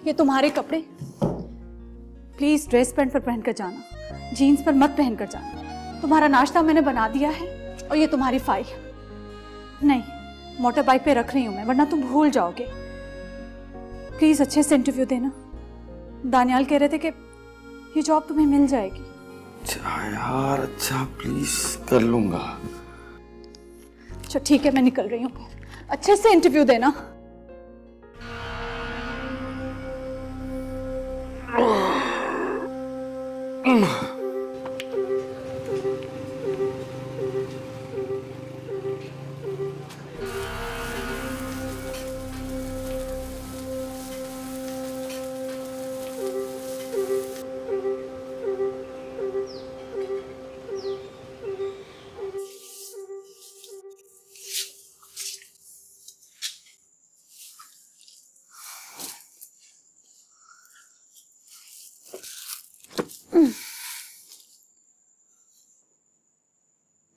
ये तुम्हारे कपड़े, प्लीज ड्रेस पैंट पर पहनकर जाना, जीन्स पर मत पहनकर जाना। तुम्हारा नाश्ता मैंने बना दिया है और ये तुम्हारी फाइल। नहीं, मोटर बाइक पे रख रही हूं मैं, वरना तुम भूल जाओगे। प्लीज अच्छे से इंटरव्यू देना। दानियाल कह रहे थे कि ये जॉब तुम्हें मिल जाएगी।
अच्छा यार, अच्छा प्लीज कर लूंगा।
अच्छा ठीक है, मैं निकल रही हूँ। अच्छे से इंटरव्यू देना।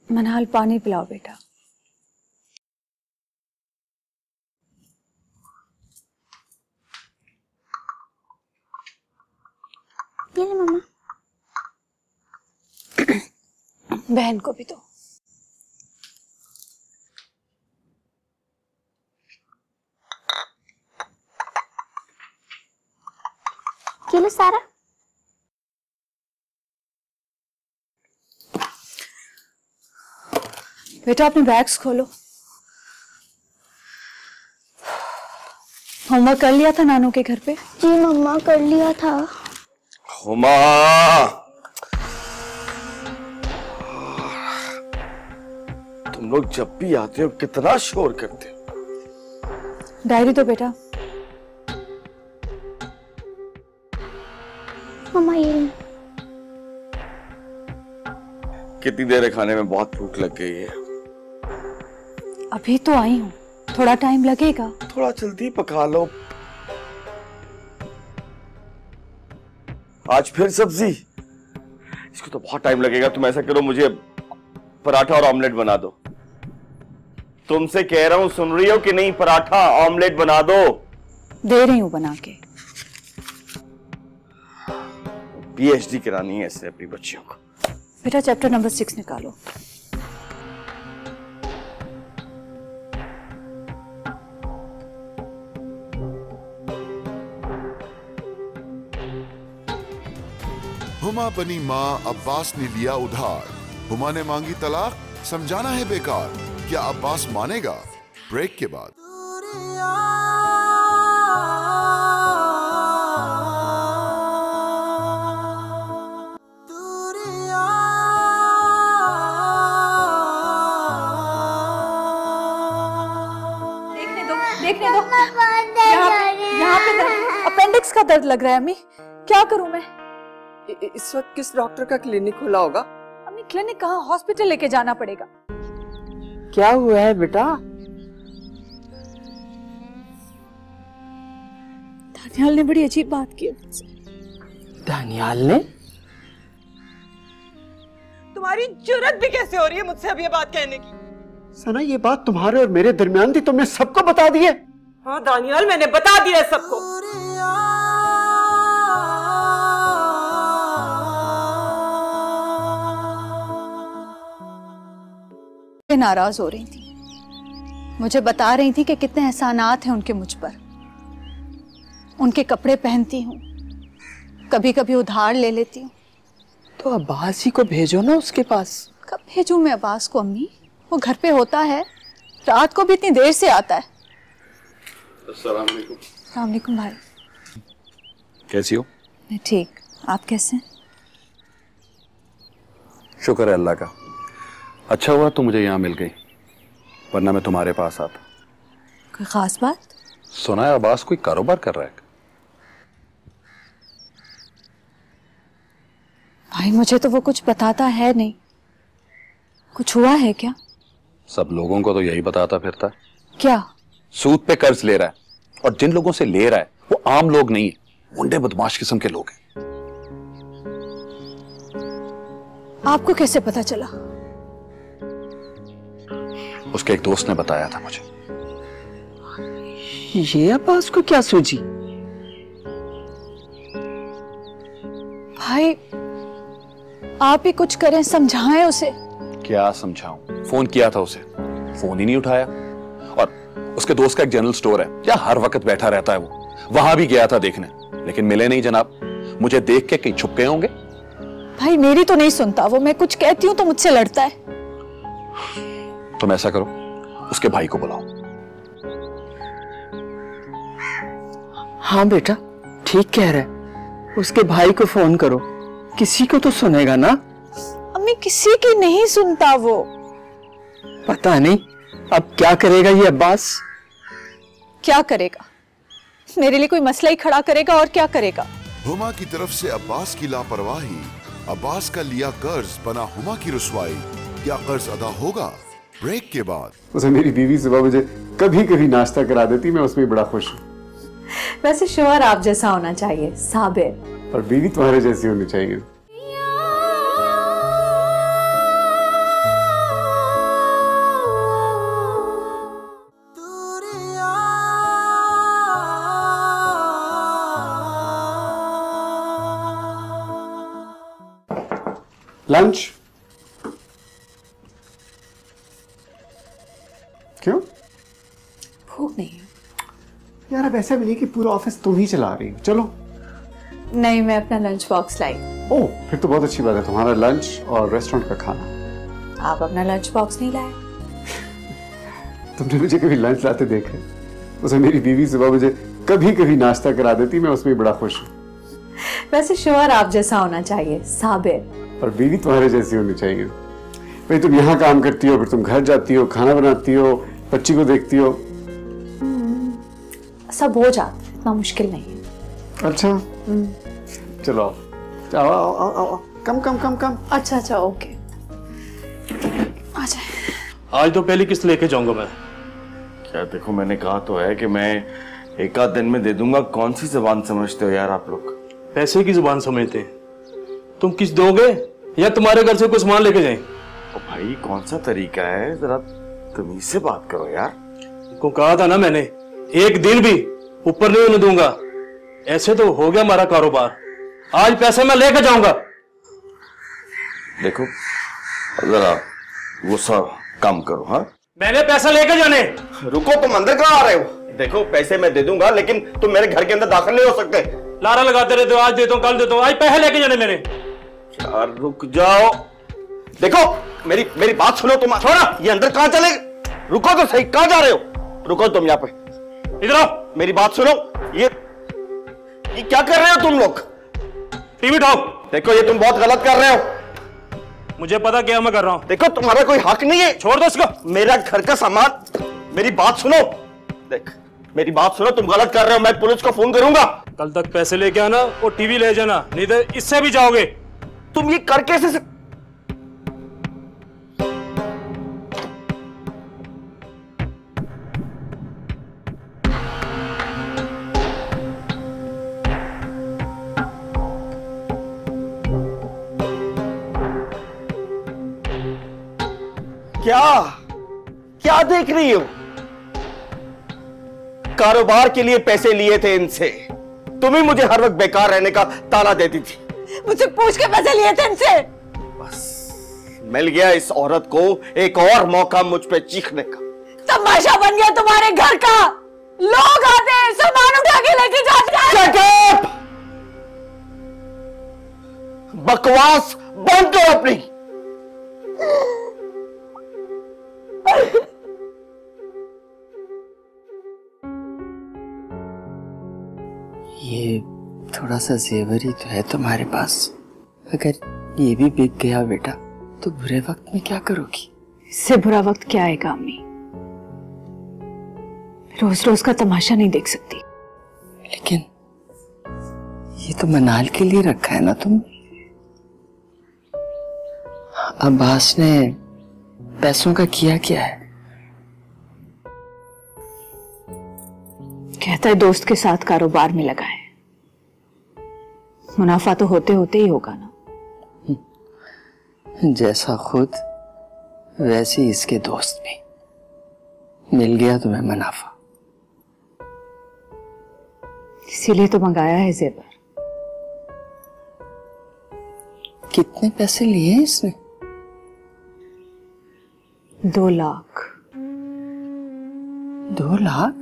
मनाल, पानी पिलाओ बेटा।
ये ले मम्मा।
बहन को भी दो।
ये लो सारा।
बेटा अपने बैग्स खोलो।
होमवर्क कर लिया था नानू के घर पे?
जी मम्मा कर लिया था।
हुमा, तुम लोग जब भी आते हो कितना शोर करते हो।
डायरी दो बेटा।
मम्मा ये
कितनी देर है खाने में? बहुत भूख लग गई है।
अभी तो आई हूँ, थोड़ा टाइम लगेगा।
थोड़ा जल्दी पका लो। आज फिर सब्जी? इसको तो बहुत टाइम लगेगा। तुम ऐसा करो, मुझे पराठा और ऑमलेट बना दो। तुमसे कह रहा हूं, सुन रही हो कि नहीं? पराठा ऑमलेट बना दो।
दे रही हूं बना के।
पीएचडी करानी है इससे अपनी बच्चियों को।
बेटा चैप्टर नंबर 6 निकालो।
हुमा बनी माँ, अब्बास ने लिया उधार। हुमा ने मांगी तलाक, समझाना है बेकार। क्या अब्बास मानेगा? ब्रेक के बाद।
देखने दो। यहाँ पे अपेंडिक्स का दर्द लग रहा है अम्मी, क्या करूं मैं?
इस वक्त किस डॉक्टर का क्लिनिक खुला होगा?
अम्मी क्लिनिक कहाँ, हॉस्पिटल लेके जाना पड़ेगा।
क्या हुआ है बेटा?
दानियाल ने बड़ी अजीब बात की मुझसे।
दानियाल ने?
तुम्हारी जुर्रत भी कैसे हो रही है मुझसे अब ये बात कहने की?
सना, ये बात तुम्हारे और मेरे दरमियान थी, तुमने सबको बता दी है।
हाँ दानियाल, मैंने बता दिया है सबको।
नाराज हो रही थी, मुझे बता रही थी कि कितने एहसानात हैं उनके मुझ पर। उनके कपड़े पहनती हूँ, कभी कभी उधार ले लेती हूँ।
तो अब्बास ही को भेजो ना उसके पास।
कब भेजूं मैं अब्बास को अम्मी? वो घर पे होता है, रात को भी इतनी देर से आता है।
अस्सलाम वालेकुम।
अस्सलाम वालेकुम भाई।
कैसी हो?
मैं ठीक, आप कैसे हैं?
शुक्र है अल्लाह का। अच्छा हुआ तो मुझे यहाँ मिल गई, वरना मैं तुम्हारे पास आता।
कोई खास बात?
सुना है अब्बास कोई कारोबार कर रहा है।
भाई मुझे तो वो कुछ बताता है नहीं। कुछ हुआ है क्या?
सब लोगों को तो यही बताता फिरता है।
क्या?
सूद पे कर्ज ले रहा है, और जिन लोगों से ले रहा है वो आम लोग नहीं है, गुंडे बदमाश किस्म के लोग हैं।
आपको कैसे पता चला?
उसके एक दोस्त ने बताया था मुझे।
ये अब्बास को क्या सूझी?
भाई आप ही कुछ करें, समझाएं उसे।
क्या समझाऊं? फोन किया था उसे, फोन ही नहीं उठाया। और उसके दोस्त का एक जनरल स्टोर है, क्या हर वक्त बैठा रहता है वो, वहां भी गया था देखने, लेकिन मिले नहीं जनाब। मुझे देख के कहीं छुप गए होंगे।
भाई मेरी तो नहीं सुनता वो, मैं कुछ कहती हूँ तो मुझसे लड़ता है।
तुम ऐसा करो, उसके भाई को बुलाओ।
हाँ बेटा ठीक कह रहा है, उसके भाई को फोन करो, किसी को तो सुनेगा ना।
अम्मी किसी की नहीं सुनता वो।
पता नहीं अब क्या करेगा ये अब्बास।
क्या करेगा? मेरे लिए कोई मसला ही खड़ा करेगा, और क्या करेगा?
हुमा की तरफ से अब्बास की लापरवाही, अब्बास का लिया कर्ज बना हुमा की रुसवाई। क्या कर्ज अदा होगा? ब्रेक के बाद।
उसे मेरी बीवी सुबह मुझे कभी कभी नाश्ता करा देती, मैं उसमें बड़ा खुश हूँ।
वैसे शोहर आप जैसा होना चाहिए, साबिर।
और बीवी तुम्हारे जैसी होनी चाहिए। लंच? क्यों?
भूख नहीं है
यार। अब ऐसा भी नहीं कि पूरा ऑफिस तुम ही चला रही हो। चलो।
नहीं, मैं अपना लंच बॉक्स लाई।
ओह, फिर तो बहुत अच्छी बात है, तुम्हारा लंच और रेस्टोरेंट का खाना।
आप अपना लंच बॉक्स नहीं लाए?
तुमने मुझे कभी लंच लाते देखा? उसे मेरी बीवी सुबह मुझे कभी कभी नाश्ता करा देती, मैं उसमें बड़ा खुश हूँ।
वैसे शोहर आप जैसा होना चाहिए, साबिर।
और बीवी तुम्हारे जैसी होनी चाहिए। भाई तुम यहाँ काम करती हो, फिर तुम घर जाती हो, खाना बनाती हो, बच्ची को देखती हो।
सब हो जाता है, इतना मुश्किल नहीं है।
अच्छा चलो आओ आओ आओ आओ, कम कम कम कम।
अच्छा अच्छा ओके, आ जाए।
आज तो पहली किस्त लेके जाऊंगा मैं।
क्या देखो, मैंने कहा तो है कि मैं एक आध दिन में दे दूंगा। कौन सी जबान समझते हो यार आप लोग?
पैसे की जुबान समझते हैं। तुम किस्त दोगे या तुम्हारे घर से कुछ सामान लेके जाएं?
भाई कौन सा तरीका है, जरा तमीज से बात करो यार।
तुमको कहा था ना मैंने, एक दिन भी ऊपर नहीं होने दूंगा। ऐसे तो हो गया हमारा कारोबार। आज पैसे मैं लेके जाऊंगा।
देखो जरा गुस्सा कम करो। हाँ
मैंने पैसा लेके जाने।
रुको, तुम अंदर कहाँ आ रहे हो? देखो पैसे मैं दे दूंगा, लेकिन तुम मेरे घर के अंदर दाखिल नहीं हो सकते।
लारा लगाते रहते हो, आज देता हूँ कल देता हूँ। आज पैसे लेके जाने मैंने।
यार रुक जाओ। देखो मेरी बात सुनो। तुम छोड़ा, ये अंदर कहाँ चले? रुको तो सही, कहाँ जा रहे हो? रुको तुम यहाँ पे, इधर आओ, मेरी बात सुनो। ये क्या कर रहे हो तुम लोग?
टीवी उठाओ।
देखो ये तुम बहुत गलत कर रहे हो।
मुझे पता क्या मैं कर रहा हूँ।
देखो तुम्हारा कोई हक नहीं है।
छोड़ दो इसको।
मेरा घर का सामान। मेरी बात सुनो, देख मेरी बात सुनो, तुम गलत कर रहे हो। मैं पुलिस को फोन करूंगा।
कल तक पैसे लेके आना और टीवी ले जाना, नहीं तो इससे भी जाओगे।
तुम ये कर कैसे क्या देख रही हो? कारोबार के लिए पैसे लिए थे इनसे। तुम ही मुझे हर वक्त बेकार रहने का ताला देती थी।
मुझे पूछ के पैसे लिए थे इनसे।
बस मिल गया इस औरत को एक और मौका मुझ पे चीखने का।
तमाशा बन गया तुम्हारे घर का। लोग आते हैं, सामान उठा के लेके जाते हैं।
Shut up! बकवास बंद करो अपनी।
ये थोड़ा सा जेवर ही तो है तुम्हारे पास। अगर ये भी बिक गया बेटा तो बुरे वक्त में क्या करोगी?
इससे बुरा वक्त क्या आएगा अम्मी? रोज रोज का तमाशा नहीं देख सकती।
लेकिन ये तो मनाल के लिए रखा है ना तुम। अब्बास ने पैसों का किया क्या है?
कहता है दोस्त के साथ कारोबार में लगा है। मुनाफा तो होते होते ही होगा ना।
जैसा खुद वैसे ही इसके दोस्त भी। मिल गया तुम्हें मुनाफा,
इसीलिए तो मंगाया है जेवर।
कितने पैसे लिए इसने?
2 लाख।
2 लाख?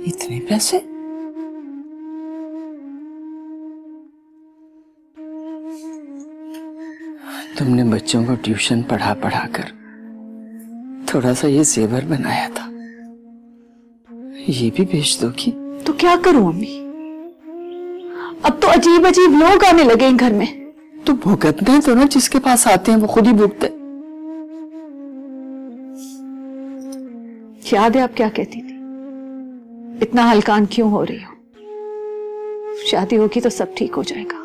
इतने पैसे? तुमने बच्चों को ट्यूशन पढ़ा पढ़ा कर थोड़ा सा ये जेवर बनाया था, ये भी बेच दोगी?
तो क्या करूं अम्मी? अब तो अजीब अजीब लोग आने लगे हैं घर में।
तो भुगतने तो ना, जिसके पास आते हैं वो खुद ही भुगते।
याद है आप क्या कहती थी? इतना हलकान क्यों हो रही हो? शादी होगी तो सब ठीक हो जाएगा।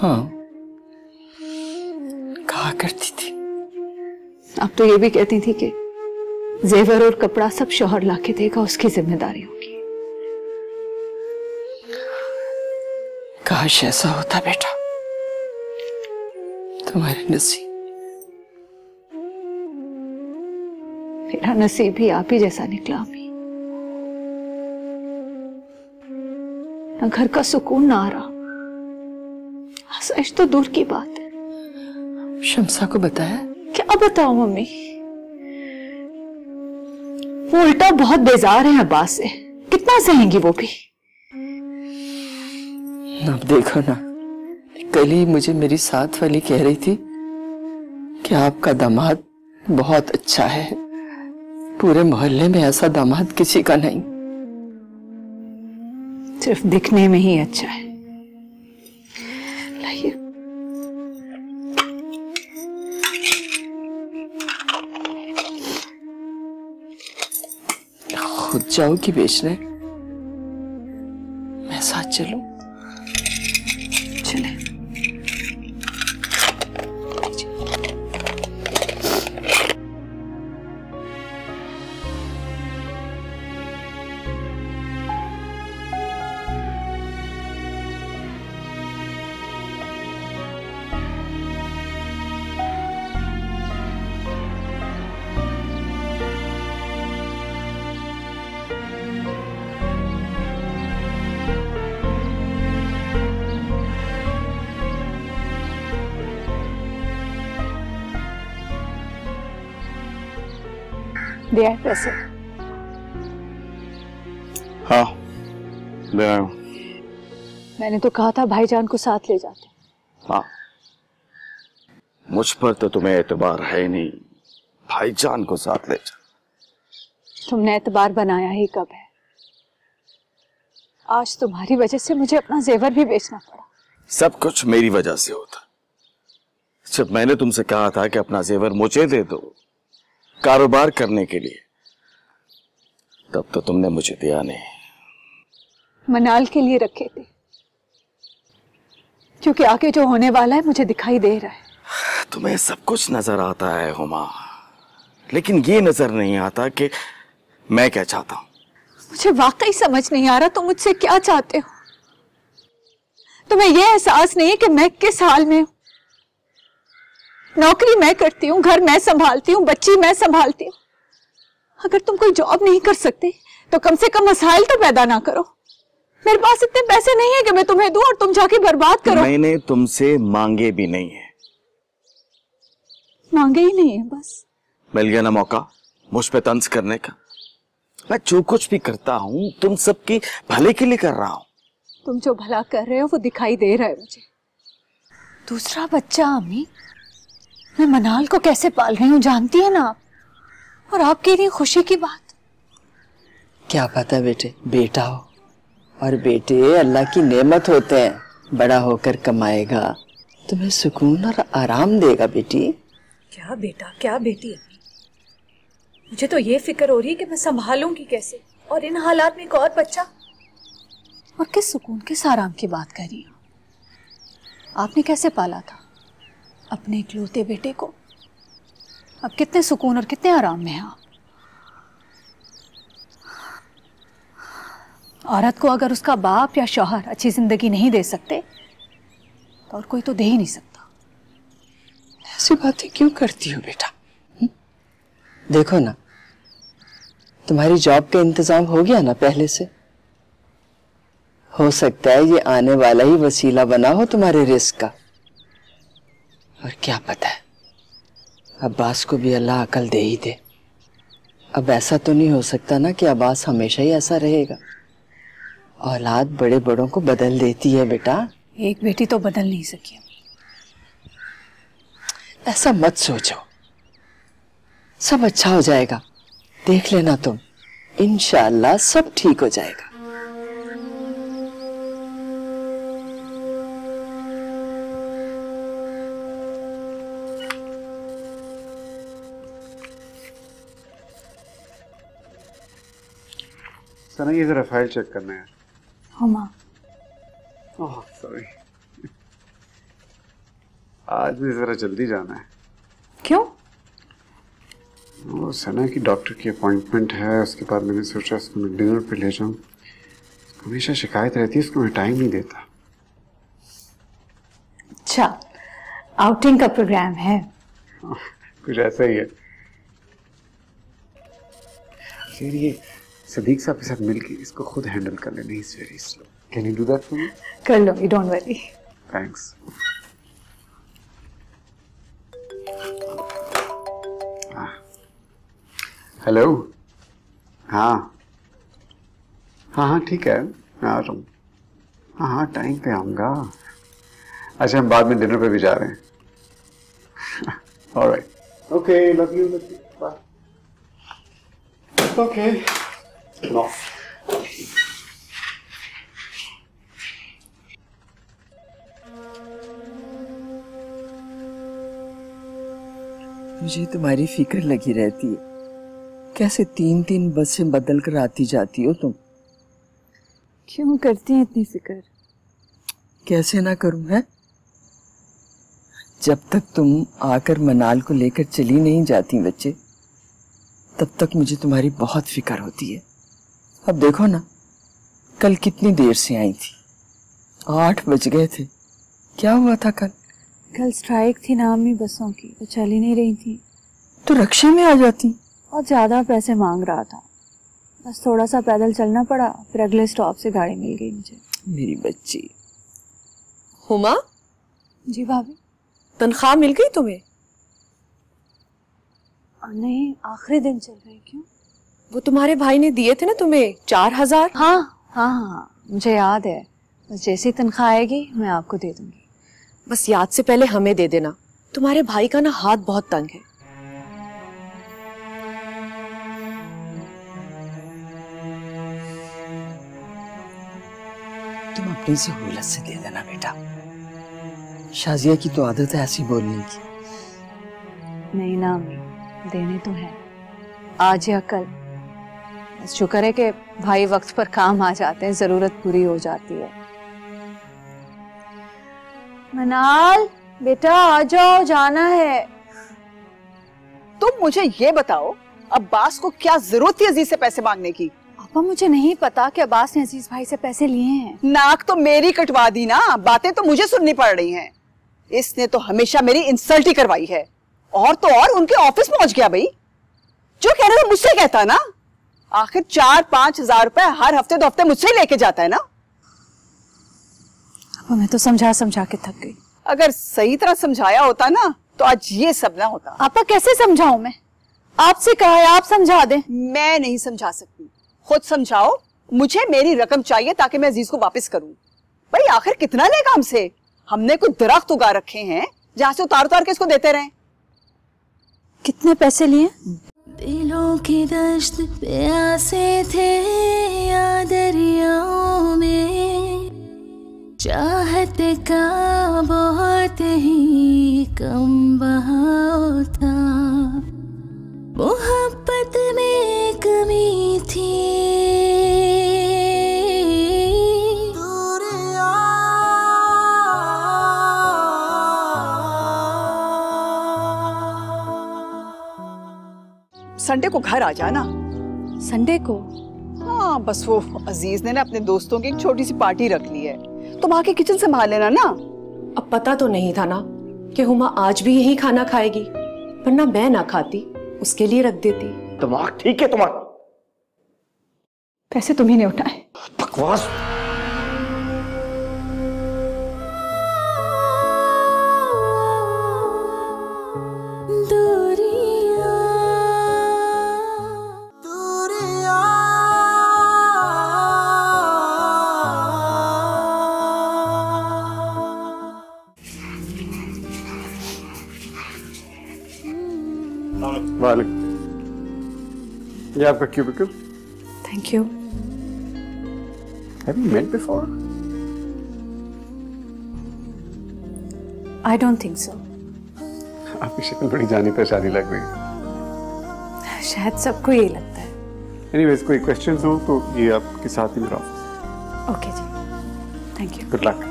हाँ कहा करती थी।
अब तो ये भी कहती थी कि जेवर और कपड़ा सब शौहर लाके देगा, उसकी जिम्मेदारी होगी।
काश ऐसा होता बेटा। तुम्हारे नसीब।
मेरा नसीब भी आप ही जैसा निकला अम्मी। ना घर का सुकून ना आ रहा। आसाइश तो दूर की बात है।
शम्सा को बताया?
क्या बताऊं मम्मी? वो उल्टा बहुत बेजार है अब्बास से। कितना सहेंगी वो भी।
अब देखो ना, कल ही मुझे मेरी साथ वाली कह रही थी कि आपका दामाद बहुत अच्छा है, पूरे मोहल्ले में ऐसा दामाद किसी का नहीं।
सिर्फ दिखने में ही अच्छा है। लाइए।
खुद जाओगी बेचने? मैं साथ चलूं?
चले। दिया है पैसे?
हाँ, ले आया हूँ।
मैंने तो कहा था भाईजान को साथ ले जाते।
हाँ, मुझ पर तो तुम्हें एतबार है नहीं, भाईजान को साथ ले जा।
तुमने एतबार बनाया ही कब है? आज तुम्हारी वजह से मुझे अपना जेवर भी बेचना पड़ा।
सब कुछ मेरी वजह से होता। जब मैंने तुमसे कहा था कि अपना जेवर मुझे दे दो कारोबार करने के लिए, तब तो तुमने मुझे दिया नहीं।
मनाल के लिए रखे थे, क्योंकि आगे जो होने वाला है मुझे दिखाई दे रहा है।
तुम्हें सब कुछ नजर आता है हुमा, लेकिन ये नजर नहीं आता कि मैं क्या चाहता हूं।
मुझे वाकई समझ नहीं आ रहा तुम मुझसे क्या चाहते हो। तुम्हें यह एहसास नहीं है कि मैं किस हाल में हूं। नौकरी मैं करती हूँ, घर मैं संभालती हूँ, बच्ची मैं संभालती हूँ। अगर तुम कोई जॉब नहीं कर सकते तो कम से कम मसाइल तो पैदा ना करो। मेरे पास इतने पैसे नहीं है कि मैं तुम्हें दूं और तुम जाके बर्बाद करो।
मैंने तुमसे मांगे भी नहीं है।
मांगे ही नहीं है, बस
मिल गया ना मौका मुझ पे तंज करने का। मैं जो कुछ भी करता हूँ तुम सबके भले के लिए कर रहा हूँ।
तुम जो भला कर रहे हो वो दिखाई दे रहा है मुझे। दूसरा बच्चा अम्मी, मैं मनाल को कैसे पाल रही हूँ जानती है ना आप, और आप कह रही हैं खुशी की बात।
क्या पता बेटे, बेटा हो, और बेटे अल्लाह की नेमत होते हैं। बड़ा होकर कमाएगा, तुम्हें सुकून और आराम देगा बेटी।
क्या बेटा क्या बेटी अम्मी, मुझे तो ये फिक्र हो रही है कि मैं संभालूंगी कैसे, और इन हालात में एक और बच्चा। और किस सुकून किस आराम की बात कर रही हो। आपने कैसे पाला था अपने इकलौते बेटे को? अब कितने सुकून और कितने आराम में हैं आप। औरत को अगर उसका बाप या शौहर अच्छी जिंदगी नहीं दे सकते तो और कोई तो दे ही नहीं सकता।
ऐसी बातें क्यों करती हो बेटा? देखो ना, तुम्हारी जॉब का इंतजाम हो गया ना पहले से। हो सकता है ये आने वाला ही वसीला बना हो तुम्हारे रिस्क का। और क्या पता है, अब्बास को भी अल्लाह अकल दे ही दे। अब ऐसा तो नहीं हो सकता ना कि अब्बास हमेशा ही ऐसा रहेगा। औलाद बड़े बड़ों को बदल देती है बेटा।
एक बेटी तो बदल नहीं सकी।
ऐसा मत सोचो, सब अच्छा हो जाएगा। देख लेना तुम, इंशाअल्लाह सब ठीक हो जाएगा।
सना ये जरा फाइल चेक करना है।
हुमा,
ओह सॉरी, आज मुझे जरा जल्दी जाना है।
क्यों?
वो सना की डॉक्टर की अपॉइंटमेंट है, उसके बाद मैंने सोचा उसको मैं डिनर पे ले जाऊं। हमेशा शिकायत रहती है उसको मैं टाइम नहीं देता।
अच्छा, आउटिंग का प्रोग्राम है?
कुछ ऐसा ही है। फिर ये सदीक साहब के साथ मिलके इसको खुद हैंडल कर लेना। Is very slow. Can you do that for me?
कर लो, डोंट वरी।
थैंक्स। हेलो। हाँ हाँ हाँ ठीक है, मैं आ रहा हूँ। हाँ हाँ टाइम पे आऊँगा। अच्छा हम बाद में डिनर पे भी जा रहे हैं। Alright, okay, love you, bye. Okay. No.
मुझे तुम्हारी फिक्र लगी रहती है। कैसे 3-3 बसें बदल कर आती जाती हो तुम?
क्यों करती हैं इतनी फिक्र?
कैसे ना करूं है? जब तक तुम आकर मनाल को लेकर चली नहीं जाती बच्चे, तब तक मुझे तुम्हारी बहुत फिक्र होती है। अब देखो ना, कल कितनी देर से आई थी, 8 बज गए थे। क्या हुआ था कल?
कल स्ट्राइक थी ना अम्मी बसों की, तो चल ही नहीं रही थी।
तो रक्षा में आ जाती।
और ज्यादा पैसे मांग रहा था, बस थोड़ा सा पैदल चलना पड़ा, फिर अगले स्टॉप से गाड़ी मिल गई मुझे।
मेरी बच्ची।
हुमा?
जी भाभी।
तनख्वाह मिल गई तुम्हें?
नहीं, आखिरी दिन चल रहे। क्यों?
वो तुम्हारे भाई ने दिए थे ना तुम्हें 4000।
हाँ, मुझे याद है। बस जैसी तनख्वाह आएगी मैं आपको दे दूंगी।
बस याद से पहले हमें दे देना। तुम्हारे भाई का ना हाथ बहुत तंग है।
तुम अपनी सहूलत से दे देना बेटा। शाजिया की तो आदत है ऐसी बोलने की।
नहीं ना अम्मी, देने तो है, आज या कल। बस शुक्र है कि भाई वक्त पर काम आ जाते हैं, जरूरत पूरी हो जाती है। मनाल बेटा आ जाओ, जाना है।
तुम मुझे ये बताओ, अब्बास को क्या जरूरत थी अजीज से पैसे मांगने की?
पापा मुझे नहीं पता कि अब्बास ने अजीज भाई से पैसे लिए हैं।
नाक तो मेरी कटवा दी ना, बातें तो मुझे सुननी पड़ रही हैं। इसने तो हमेशा मेरी इंसल्ट ही करवाई है। और तो और उनके ऑफिस पहुंच गया भाई। जो कह रहे थे मुझसे कहता ना, आखिर 4-5 हजार रुपए हर हफ्ते 2 हफ्ते मुझसे लेके जाता है ना।
अब मैं तो समझा समझा के थक गई।
अगर सही तरह समझाया होता ना, तो आज ये सब ना होता।
आपा कैसे समझाऊं मैं? आपसे कहा है आप समझा दें।
मैं नहीं समझा सकती, खुद समझाओ। मुझे मेरी रकम चाहिए ताकि मैं अजीज को वापस करूं। भाई आखिर कितना लेगा हमसे? हमने कुछ दरख्त उगा रखे हैं जहां से उतार उतार के इसको देते रहे।
कितने पैसे लिए?
दिलों की दश्त पे आसे थे या दरियाओं में, चाहते का बहुत ही कम बहाव था, मोहब्बत में कमी थी।
संडे को घर आ जाना।
संडे को?
हाँ, बस वो अजीज ने ना अपने दोस्तों की एक छोटी सी पार्टी रख ली है, तुम आके किचन संभाल लेना ना।
अब पता तो नहीं था ना कि हुमा आज भी यही खाना खाएगी, वरना मैं ना खाती, उसके लिए रख देती।
दिमाग ठीक है तुम्हारा?
पैसे तुम्ही ने उठाए।
बकवास।
ये आपका cubicle.
Thank you.
Have you met before?
I don't think so.
आपकी शक्ल बड़ी जानी पहचानी लग रही है।
शायद सबको यही लगता है।
Anyways, कोई क्वेश्चंस हो तो ये आपके साथ ही मेरा ऑफिस।
ओके जी, थैंक यू।
Good luck.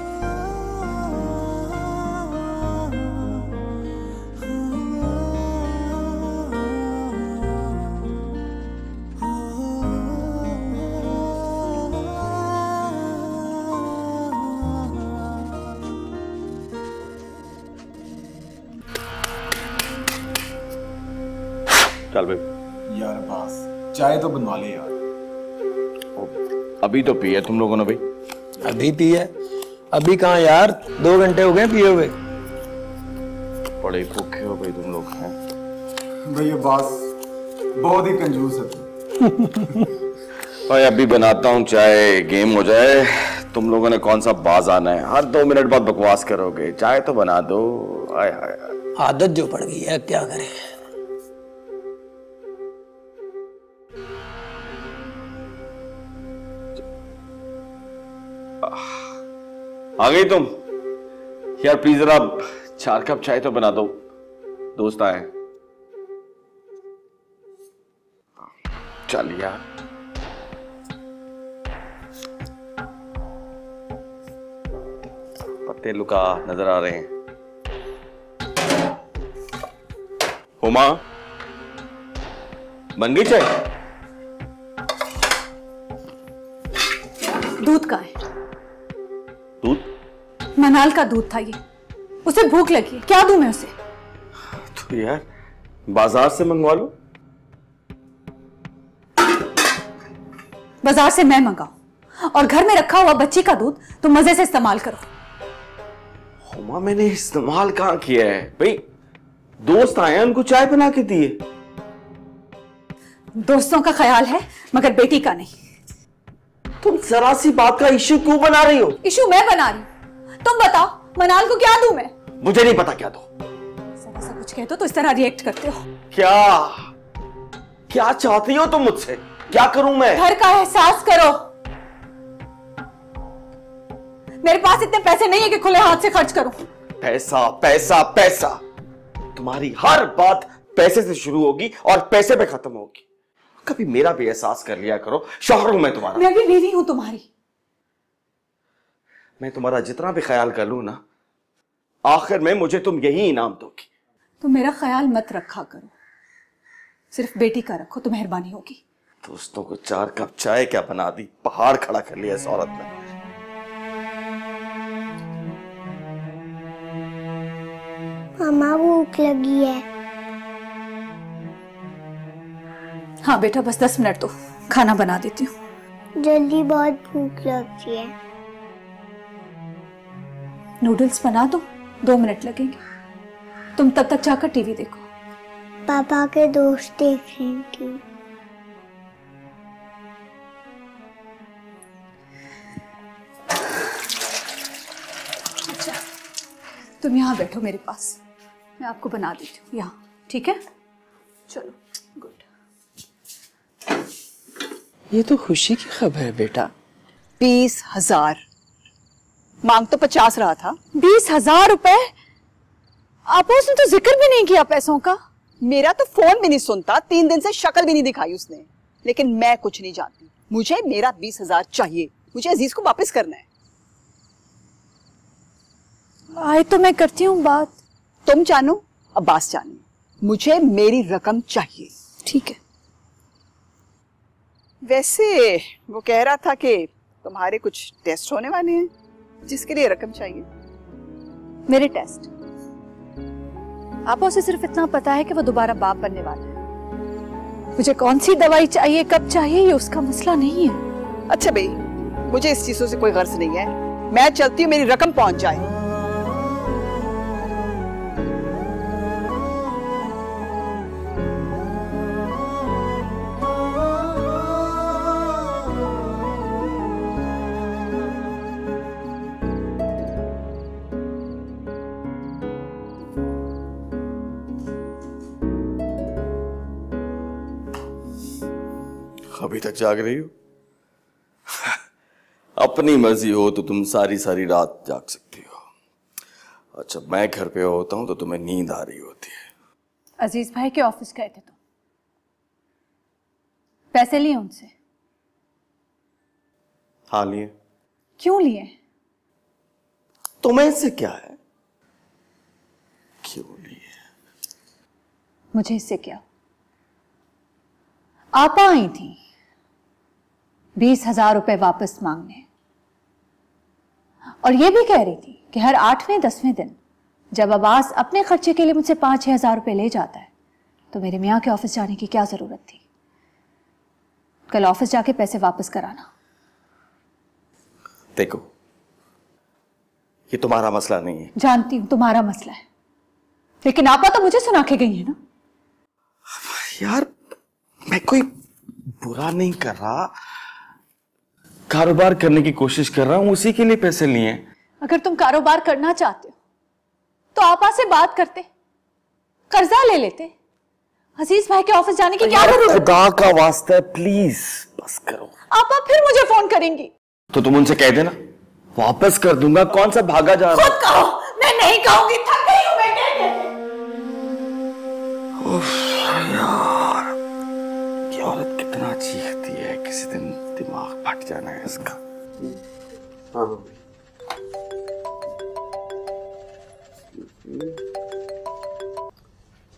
चल भाई।
यार बास, चाय तो बनवा ले यार।
अभी तो पी है तुम लोगों ने भाई?
अभी पी है? अभी कहाँ यार, 2 घंटे हो गए पिए हुए।
बड़े भूखे हो भाई तुम लोग हैं।
भैया बास बहुत ही कंजूस है।
भाई अभी बनाता हूँ चाय, गेम हो जाए। तुम लोगों ने कौन सा बाज आना है, हर 2 मिनट बाद बकवास करोगे। चाय तो बना दो। आय हाय,
आदत जो पड़ गई है, क्या करें।
आ गई तुम? यार प्लीज जरा 4 कप चाय तो बना दो, दोस्त आए। चल यार, पत्ते लुका नजर आ रहे हैं। हुमा, बन गई चाय?
दूध का है।
दूध?
मनाल का दूध था ये, उसे भूख लगी है, क्या दूं मैं उसे?
तो यार बाजार से मंगवा लो।
बाजार से मैं मंगाऊं और घर में रखा हुआ बच्ची का दूध तुम मजे से इस्तेमाल करो।
हुमा, मैंने इस्तेमाल कहां किया है भाई? दोस्त आए हैं, उनको चाय बना के दिए।
दोस्तों का ख्याल है मगर बेटी का नहीं।
तुम जरा सी बात का इश्यू क्यों बना रही हो?
इश्यू मैं बना रही हूं, तुम बताओ मनाल को क्या दूं मैं?
मुझे नहीं पता क्या दो।
जरा सा कुछ कहते हो तो इस तरह रिएक्ट करते हो।
क्या चाहती हो तुम मुझसे? क्या करूं मैं?
घर का एहसास करो। मेरे पास इतने पैसे नहीं है कि खुले हाथ से खर्च करूं।
पैसा पैसा पैसा, तुम्हारी हर बात पैसे से शुरू होगी और पैसे पे खत्म होगी। कभी मेरा भी एहसास कर लिया करो, शौहर हूं मैं तुम्हारा।
मैं भी बीवी हूं तुम्हारी।
मैं तुम्हारा जितना भी ख्याल कर लूं ना, आखिर में मुझे तुम यही इनाम दोगी।
तो मेरा ख्याल मत रखा करो, सिर्फ बेटी का रखो तो मेहरबानी होगी।
दोस्तों को 4 कप चाय क्या बना दी, पहाड़ खड़ा कर लिया इस औरत ने।
मामा भूख लगी है।
हाँ बेटा, बस 10 मिनट तो खाना बना देती हूँ।
जल्दी, बहुत भूख लगती है।
नूडल्स बना दो, 2 मिनट लगेंगे। तुम तब तक जाकर टीवी देखो।
पापा के दोस्त देख रही थी। अच्छा, तुम यहाँ बैठो मेरे पास, मैं आपको बना देती हूँ यहाँ, ठीक है? चलो, गुड।
ये तो खुशी की खबर है बेटा।
20,000 मांग तो 50 रहा था।
20,000 रुपए? आप उसने तो जिक्र भी नहीं किया पैसों का।
मेरा तो फोन भी नहीं सुनता, 3 दिन से शक्ल भी नहीं दिखाई उसने। लेकिन मैं कुछ नहीं जानती, मुझे मेरा 20,000 चाहिए। मुझे अजीज को वापस करना है।
आए तो मैं करती हूँ बात।
तुम जानो, अब्बास जाने, मुझे मेरी रकम चाहिए।
ठीक है।
वैसे वो कह रहा था कि तुम्हारे कुछ टेस्ट होने वाले हैं, जिसके लिए रकम चाहिए।
मेरे टेस्ट? आपको से सिर्फ इतना पता है कि वो दोबारा बाप बनने वाला है। मुझे कौन सी दवाई चाहिए, कब चाहिए, ये उसका मसला नहीं है।
अच्छा भाई, मुझे इस चीजों से कोई गर्ज नहीं है। मैं चलती हूँ, मेरी रकम पहुंच जाए।
अभी तक जाग रही हो? अपनी मर्जी हो तो तुम सारी सारी रात जाग सकती हो, और जब मैं घर पे होता हूं तो तुम्हें नींद आ रही होती है।
अजीज भाई के ऑफिस गए थे तुम, पैसे लिए उनसे?
हाँ लिए।
क्यों लिए?
तुम्हें इससे क्या है? क्यों लिए?
मुझे इससे क्या? आपा आई थी 20,000 रुपए वापस मांगने, और ये भी कह रही थी कि हर 8वें 10वें दिन जब अब्बास अपने खर्चे के लिए मुझसे 5-6 हज़ार रुपए ले जाता है तो मेरे मियाँ के ऑफिस जाने की क्या जरूरत थी। कल ऑफिस जाके पैसे वापस कराना।
देखो, ये तुम्हारा मसला नहीं है।
जानती हूं तुम्हारा मसला है, लेकिन आपा तो मुझे सुना के गई है ना।
यार मैं कोई बुरा नहीं कर रहा, कारोबार करने की कोशिश कर रहा हूं, उसी के लिए पैसे लिए।
अगर तुम कारोबार करना चाहते हो तो आपा से बात करते, कर्जा ले लेते। अजीज भाई के ऑफिस जाने की क्या जरूरत है?
खुदा का वास्ता है, प्लीज बस करो।
आपा फिर मुझे फोन करेंगी
तो तुम उनसे कह देना, वापस कर दूंगा। कौन सा भागा जा रहा?
खुद कहो। मैं नहीं कहूंगी, थक गई हूं मैं कह
यार, ये औरत कितना जाना है इसका।
हाँ हाँ।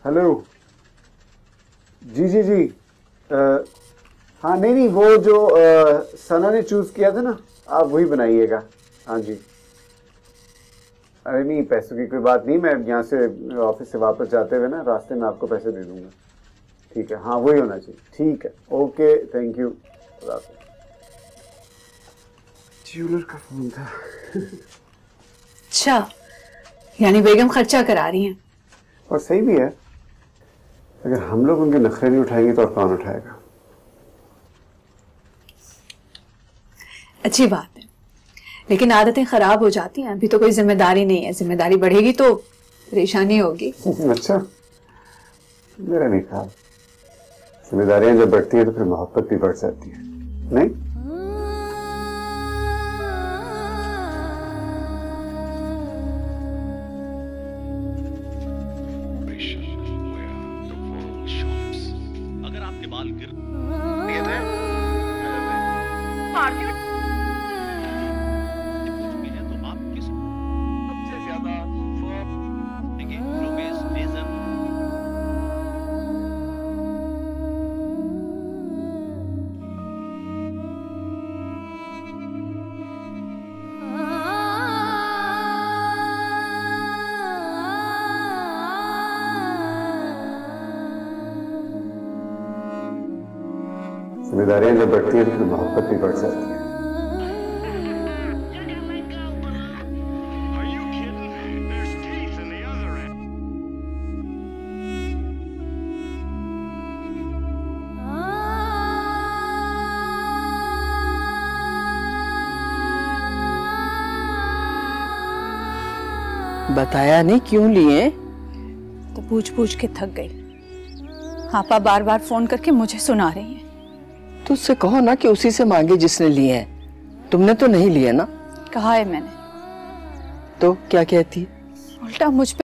हेलो। जी जी जी। हाँ नहीं नहीं, वो जो सना ने चूज किया था ना, आप वही बनाइएगा। हाँ जी। अरे नहीं, पैसों की कोई बात नहीं, मैं यहाँ से ऑफिस से वापस जाते हुए ना रास्ते में आपको पैसे दे दूंगा। ठीक है, हाँ वही होना चाहिए। ठीक है, ओके, थैंक यू। ज्वेलर का फोन था।
अच्छा, यानी बेगम खर्चा करा रही हैं।
और सही भी है, अगर हम लोग उनके नखरे नहीं उठाएंगे तो और कौन उठाएगा।
अच्छी बात है, लेकिन आदतें खराब हो जाती हैं। अभी तो कोई जिम्मेदारी नहीं है, जिम्मेदारी बढ़ेगी तो परेशानी होगी।
अच्छा, मेरा नहीं ख्याल। जिम्मेदारियां जब बढ़ती है तो फिर मोहब्बत भी बढ़ जाती है, नहीं?
अगर आपके बाल गिर तो आप किस सबसे ज्यादा
जिम्मेदारियां जब बढ़ती है तो फिर मोहब्बत भी बढ़ जाती है।
बताया नहीं क्यों लिए?
तो पूछ पूछ के थक गई। आपा बार बार फोन करके मुझे सुना रही हैं।
तो उससे कहो ना कि उसी से मांगे जिसने लिए हैं। तुमने तो नहीं लिए ना?
कहा है मैंने।
तो क्या कहती?
उल्टा मुझ पे